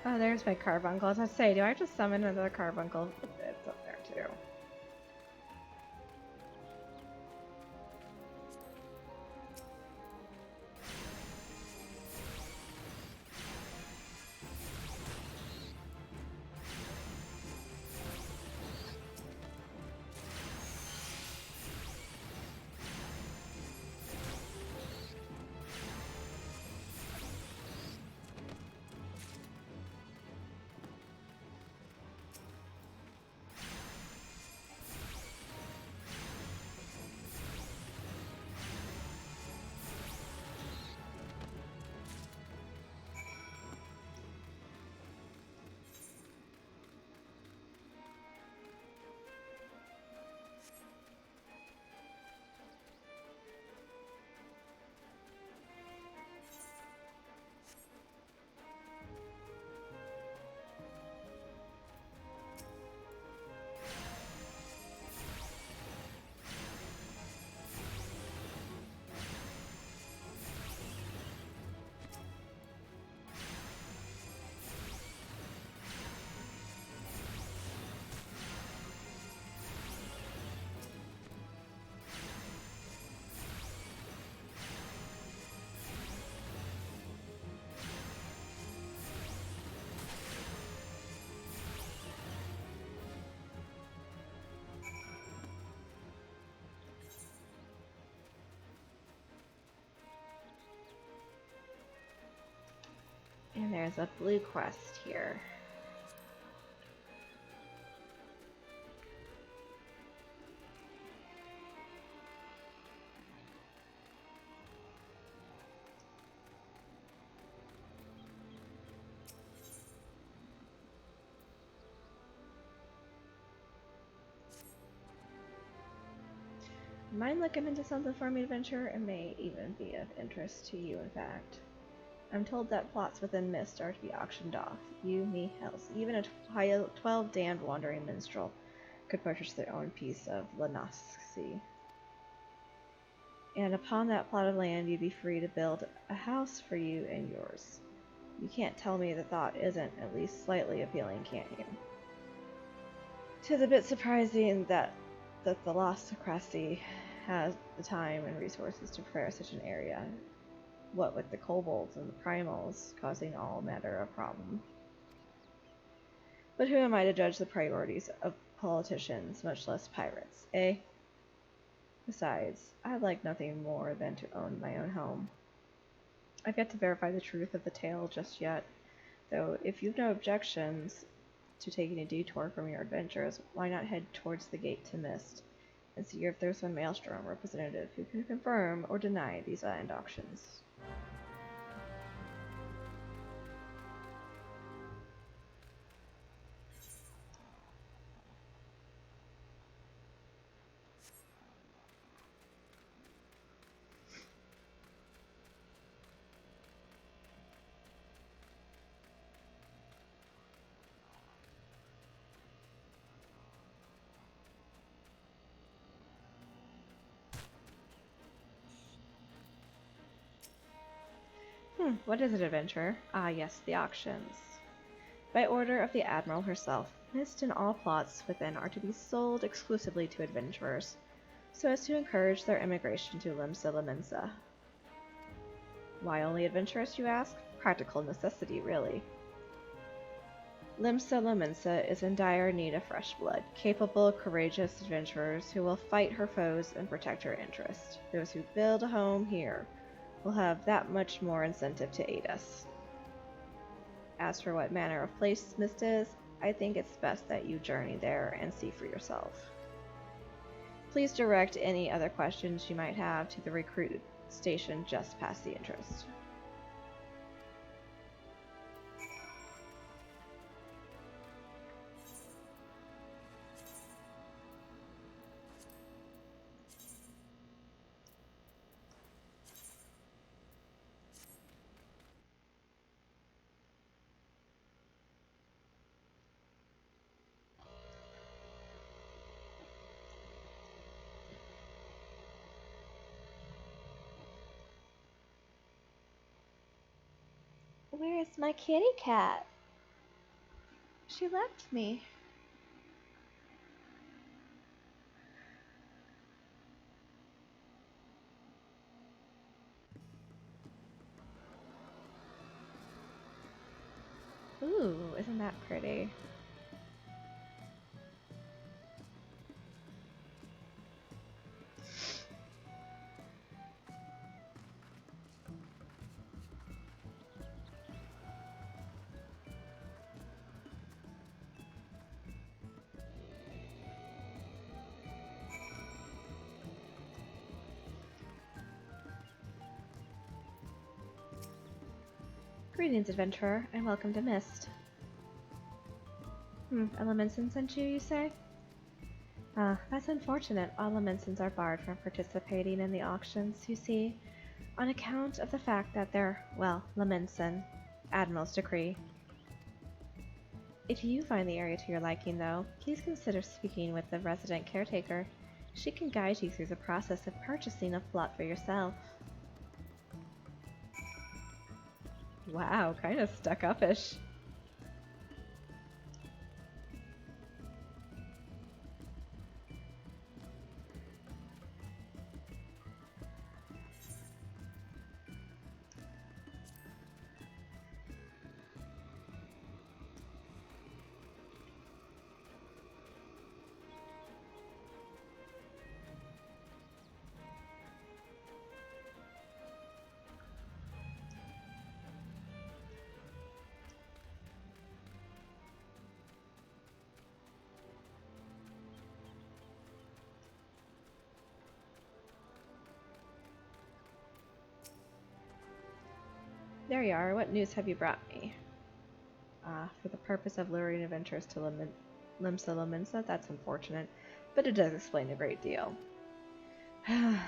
S1: Oh, there's my Carbuncle. As I say, do I just summon another Carbuncle? It's up there too. And there's a blue quest here. Mind looking into something for me, adventure? It may even be of interest to you, in fact. I'm told that plots within Mist are to be auctioned off. You, me, else. Even a 12-damned wandering minstrel could purchase their own piece of Lanassi. And upon that plot of land, you'd be free to build a house for you and yours. You can't tell me the thought isn't at least slightly appealing, can't you? 'Tis a bit surprising that the Thalassocracy has the time and resources to prepare such an area. What with the kobolds and the primals causing all manner of problem. But who am I to judge the priorities of politicians, much less pirates, eh? Besides, I'd like nothing more than to own my own home. I've yet to verify the truth of the tale just yet, though if you've no objections, to taking a detour from your adventures, why not head towards the gate to Mist and see if there's a Maelstrom representative who can confirm or deny these land auctions. What is it, adventurer? Ah, yes, the auctions. By order of the Admiral herself, Mist and all plots within are to be sold exclusively to adventurers, so as to encourage their immigration to Limsa Lominsa. Why only adventurers, you ask? Practical necessity, really. Limsa Lominsa is in dire need of fresh blood, capable, courageous adventurers who will fight her foes and protect her interests. Those who build a home here will have that much more incentive to aid us. As for what manner of place Mist is, I think it's best that you journey there and see for yourself. Please direct any other questions you might have to the recruit station just past the entrance. Where is my kitty cat? She left me. Ooh, isn't that pretty? Greetings, adventurer, and welcome to Mist. Elemensin sent you, you say? Ah, that's unfortunate. All Elemensins are barred from participating in the auctions, you see, on account of the fact that they're, well, Lemensin. Admiral's decree. If you find the area to your liking, though, please consider speaking with the resident caretaker. She can guide you through the process of purchasing a plot for yourself. Wow, kind of stuck-up-ish. There you are. What news have you brought me? For the purpose of luring adventurers to Limsa Lominsa, that's unfortunate, but it does explain a great deal.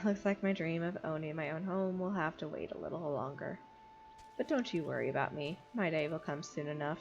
S1: Looks like my dream of owning my own home will have to wait a little longer. But don't you worry about me. My day will come soon enough.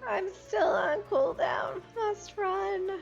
S1: I'm still on cooldown. Must run.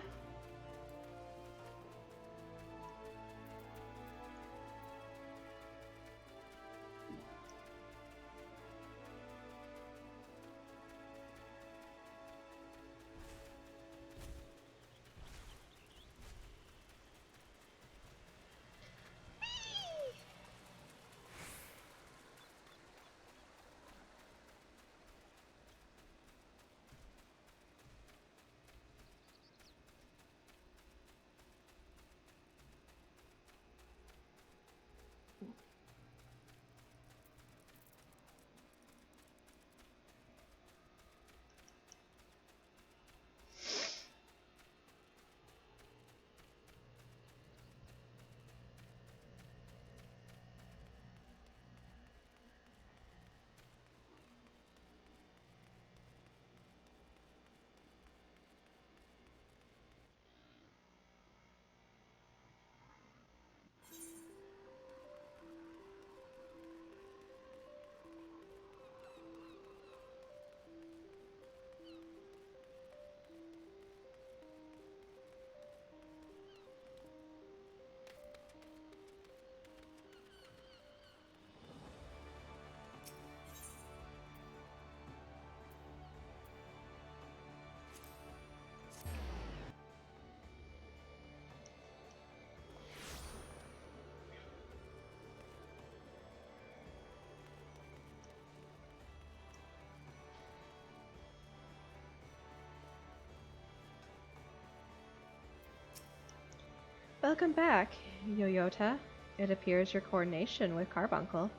S1: Welcome back, Yoyota. It appears your coordination with Carbuncle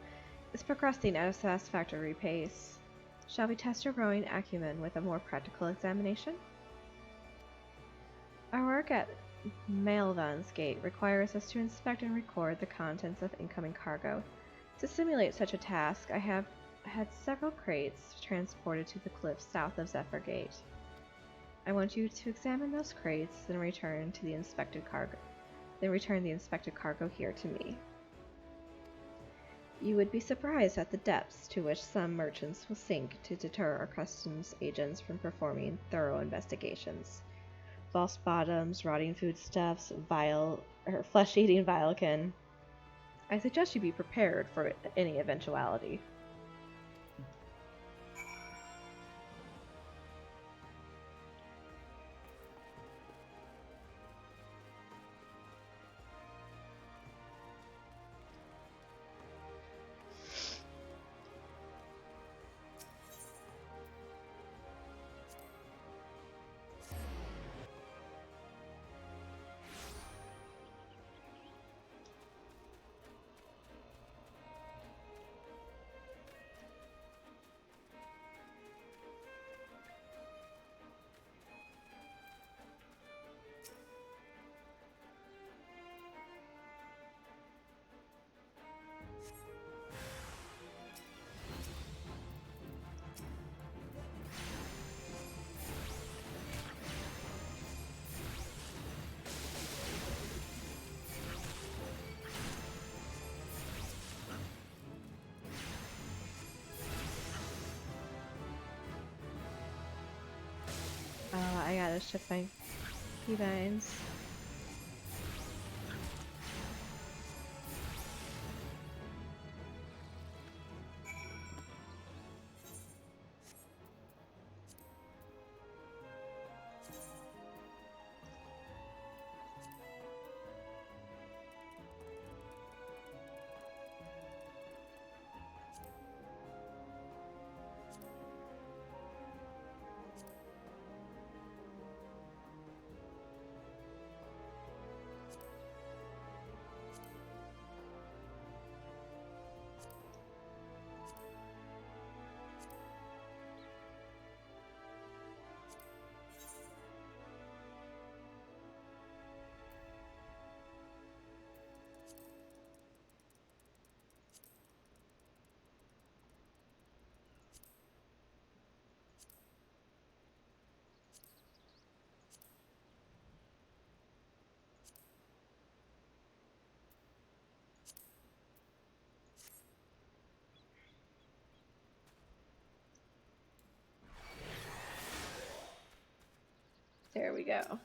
S1: is progressing at a satisfactory pace. Shall we test your growing acumen with a more practical examination? Our work at Maelvan's Gate requires us to inspect and record the contents of incoming cargo. To simulate such a task, I have had several crates transported to the cliffs south of Zephyr Gate. I want you to examine those crates and return the inspected cargo here to me. You would be surprised at the depths to which some merchants will sink to deter our customs agents from performing thorough investigations. False bottoms, rotting foodstuffs, flesh-eating vilekin. I suggest you be prepared for any eventuality. I gotta shift my keybinds. go.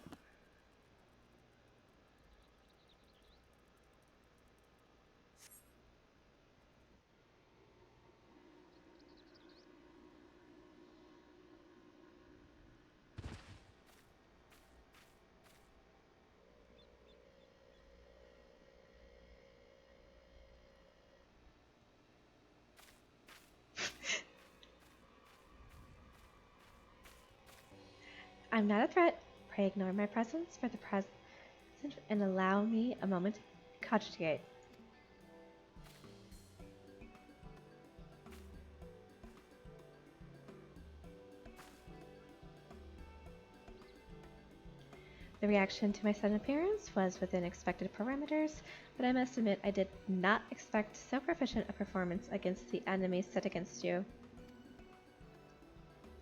S1: I'm not a threat. Pray ignore my presence for the present and allow me a moment to cogitate. The reaction to my sudden appearance was within expected parameters, but I must admit I did not expect so proficient a performance against the enemies set against you.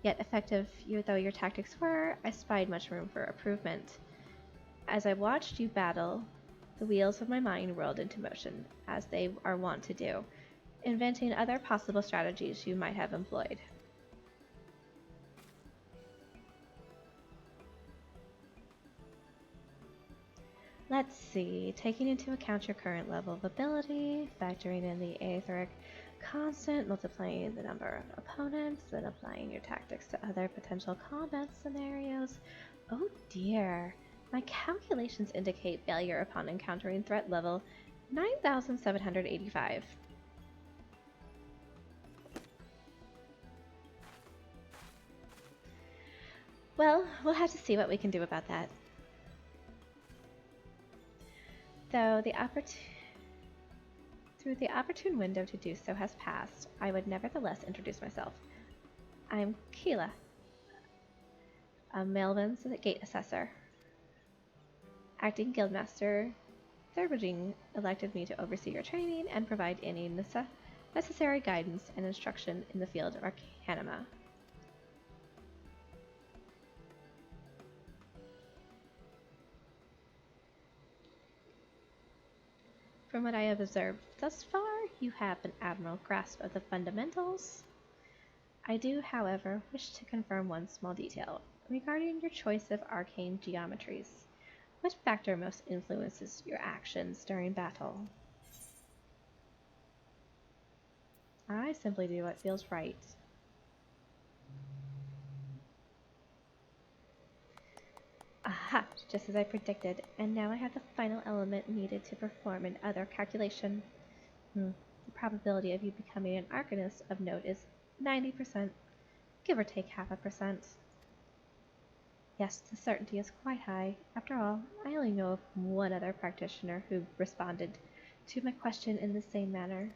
S1: Yet effective though your tactics were, I spied much room for improvement. As I watched you battle, the wheels of my mind whirled into motion, as they are wont to do, inventing other possible strategies you might have employed. Let's see, taking into account your current level of ability, factoring in the etheric constant, multiplying the number of opponents, then applying your tactics to other potential combat scenarios. Oh dear, my calculations indicate failure upon encountering threat level 9,785. Well, we'll have to see what we can do about that. Though the opportune window to do so has passed, I would nevertheless introduce myself. I'm Keela, a Melvin's Gate Assessor. Acting Guildmaster Thurbridge elected me to oversee your training and provide any necessary guidance and instruction in the field of Arcanima. From what I have observed thus far, you have an admirable grasp of the fundamentals. I do, however, wish to confirm one small detail regarding your choice of arcane geometries. What factor most influences your actions during battle? I simply do what feels right. Aha! Just as I predicted, and now I have the final element needed to perform another calculation. The probability of you becoming an arcanist of note is 90%, give or take half a percent. Yes, the certainty is quite high. After all, I only know of one other practitioner who responded to my question in the same manner.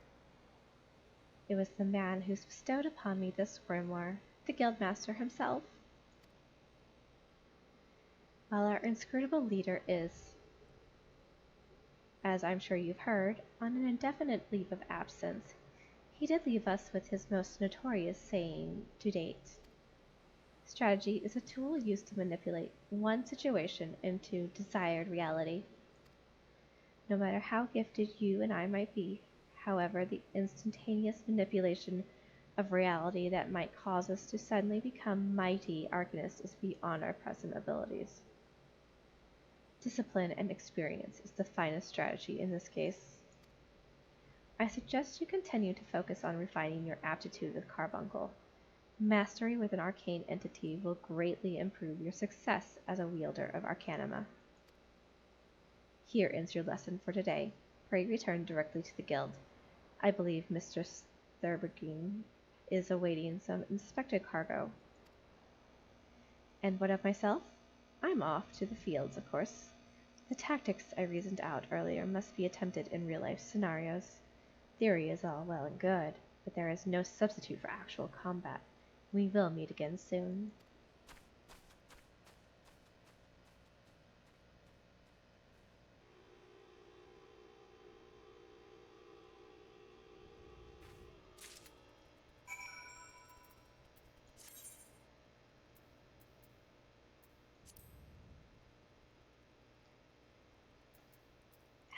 S1: It was the man who bestowed upon me this grimoire, the Guildmaster himself. While our inscrutable leader is, as I'm sure you've heard, on an indefinite leave of absence, he did leave us with his most notorious saying to date. Strategy is a tool used to manipulate one situation into desired reality. No matter how gifted you and I might be, however, the instantaneous manipulation of reality that might cause us to suddenly become mighty arcanists is beyond our present abilities. Discipline and experience is the finest strategy in this case. I suggest you continue to focus on refining your aptitude with Carbuncle. Mastery with an arcane entity will greatly improve your success as a wielder of Arcanima. Here ends your lesson for today. Pray return directly to the guild. I believe Mistress Thurbridge is awaiting some inspected cargo. And what of myself? I'm off to the fields, of course. The tactics I reasoned out earlier must be attempted in real-life scenarios. Theory is all well and good, but there is no substitute for actual combat. We will meet again soon.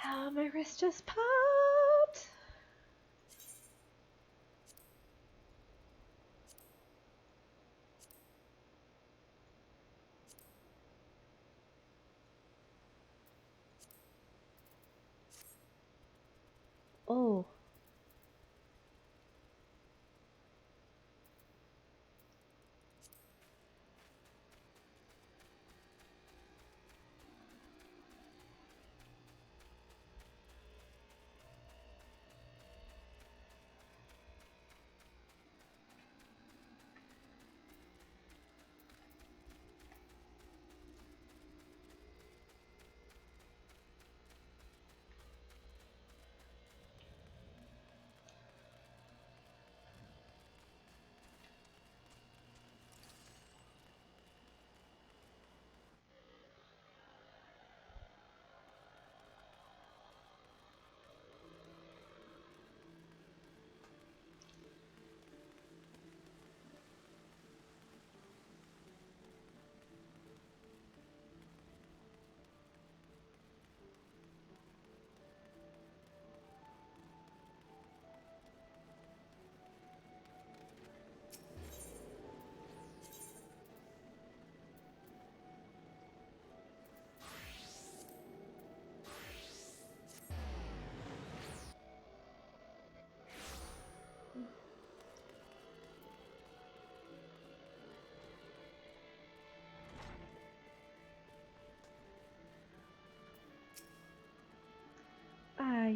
S1: Oh, my wrist just popped! Oh.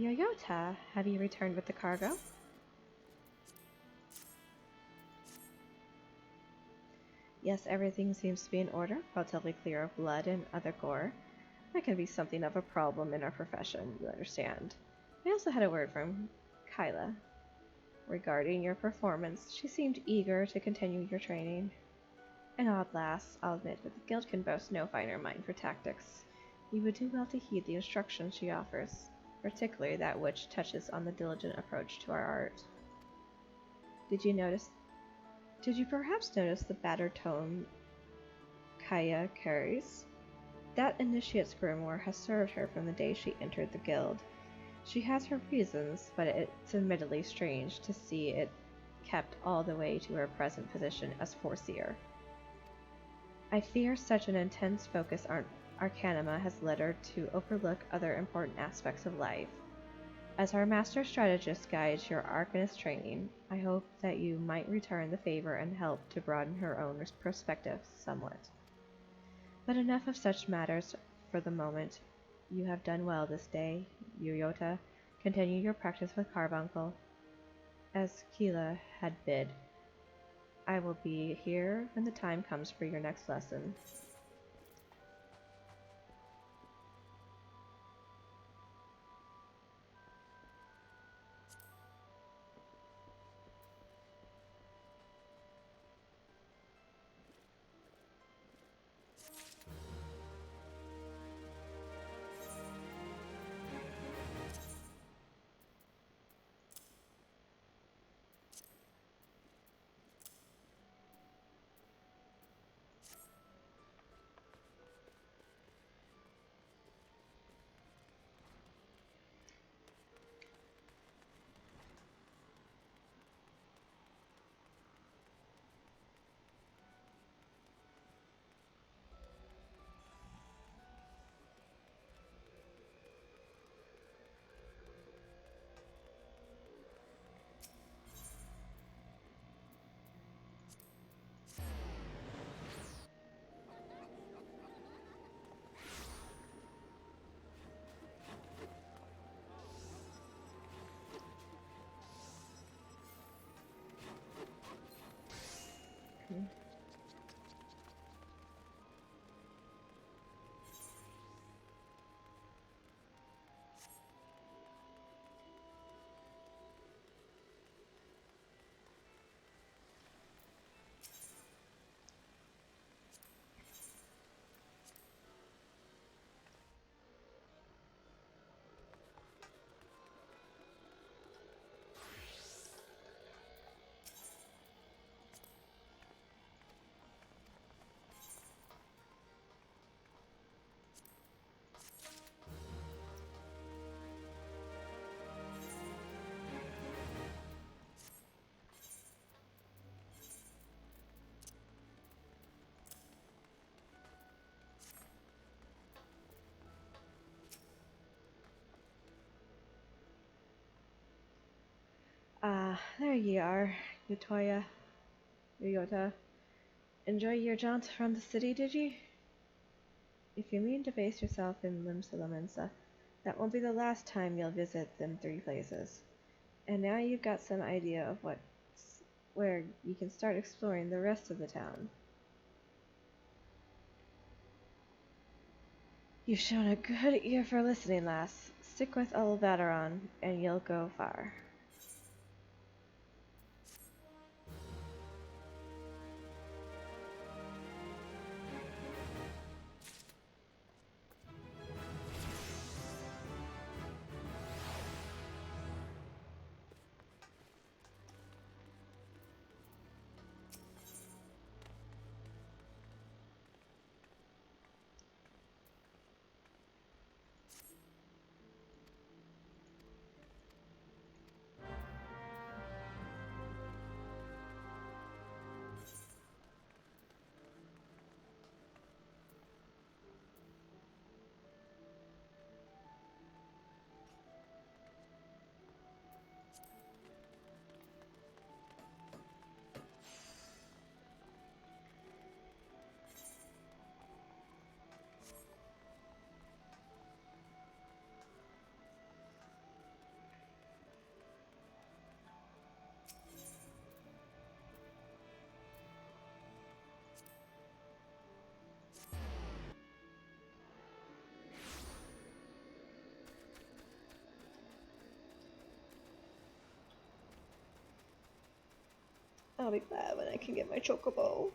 S1: Yoyota, have you returned with the cargo? Yes, everything seems to be in order, relatively clear of blood and other gore. That can be something of a problem in our profession, you understand. I also had a word from Kyla regarding your performance. She seemed eager to continue your training. An odd lass, I'll admit, but the guild can boast no finer mind for tactics. You would do well to heed the instructions she offers, particularly that which touches on the diligent approach to our art. Did you perhaps notice the battered tone Kaya carries? That initiate's grimoire has served her from the day she entered the guild. She has her reasons, but it's admittedly strange to see it kept all the way to her present position as Foreseer. I fear such an intense focus on Arcanima has led her to overlook other important aspects of life. As our master strategist guides your Arcanist training, I hope that you might return the favor and help to broaden her own perspective somewhat. But enough of such matters for the moment. You have done well this day, Yoyota. Continue your practice with Carbuncle, as Keela had bid. I will be here when the time comes for your next lesson. There ye are, Yota. Enjoy your jaunt around the city, did ye? If you mean to base yourself in Limsa, that won't be the last time you'll visit them three places. And now you've got some idea of where you can start exploring the rest of the town. You've shown a good ear for listening, lass. Stick with Alvateron, and you'll go far. I'll be glad when I can get my chocobo.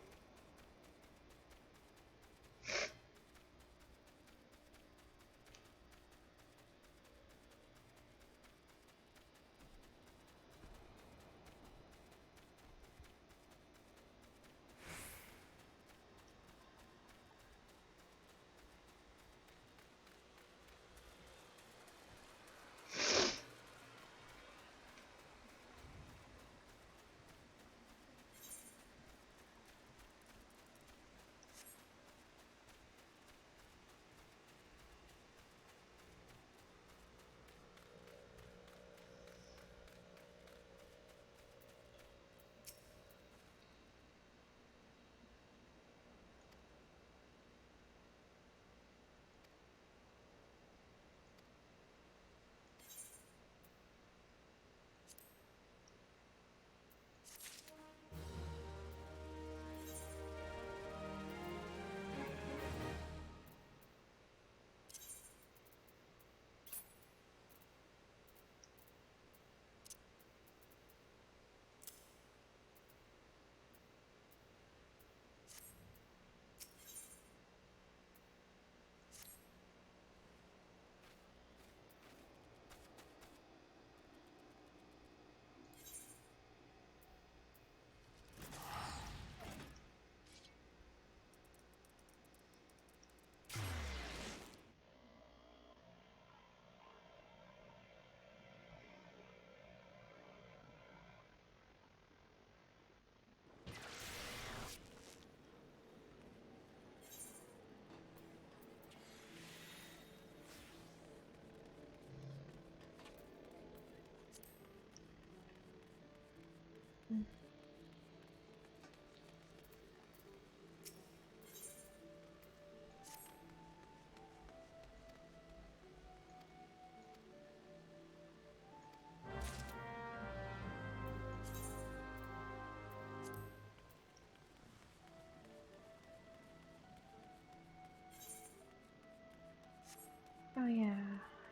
S1: Oh yeah,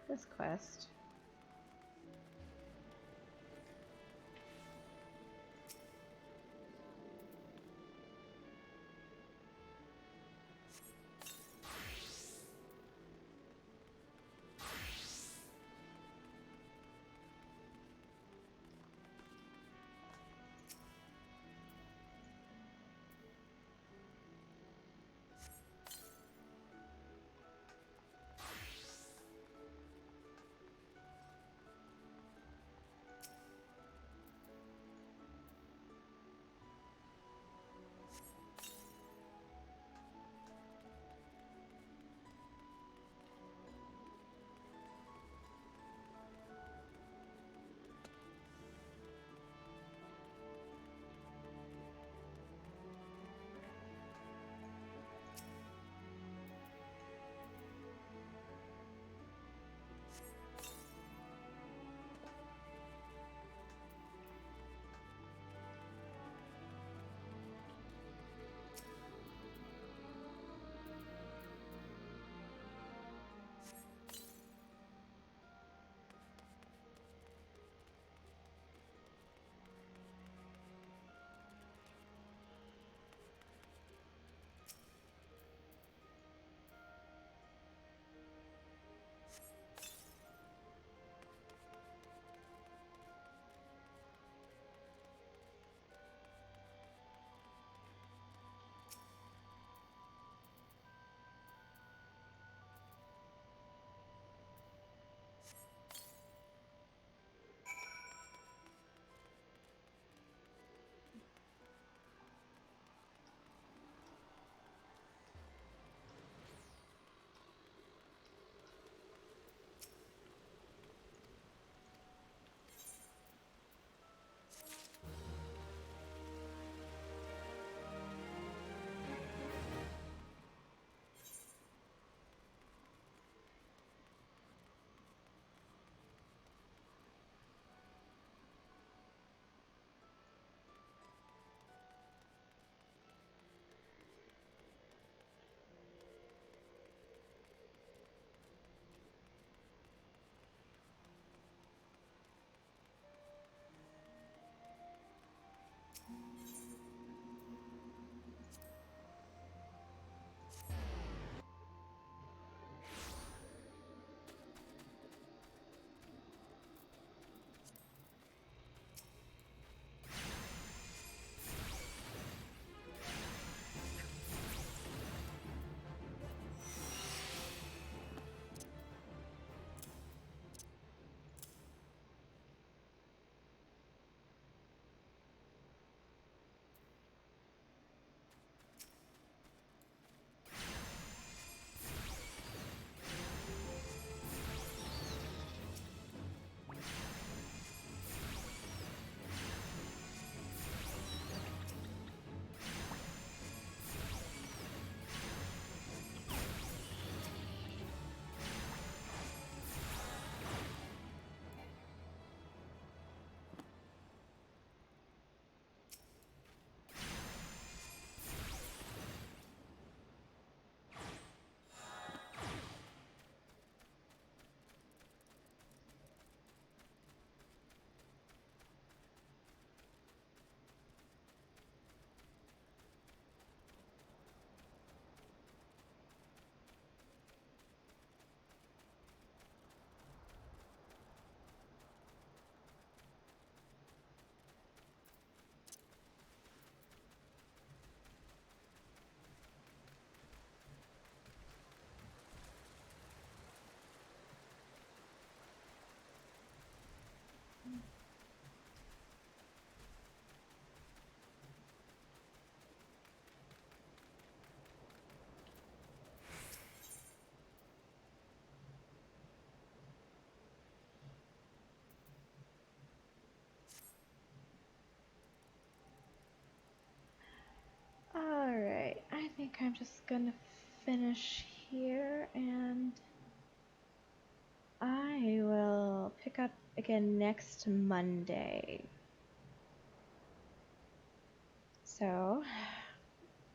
S1: this quest. I'm just gonna finish here, and I will pick up again next Monday. So,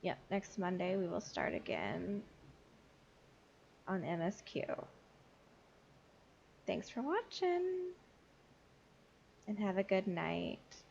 S1: yeah, next Monday we will start again on MSQ. Thanks for watching, and have a good night.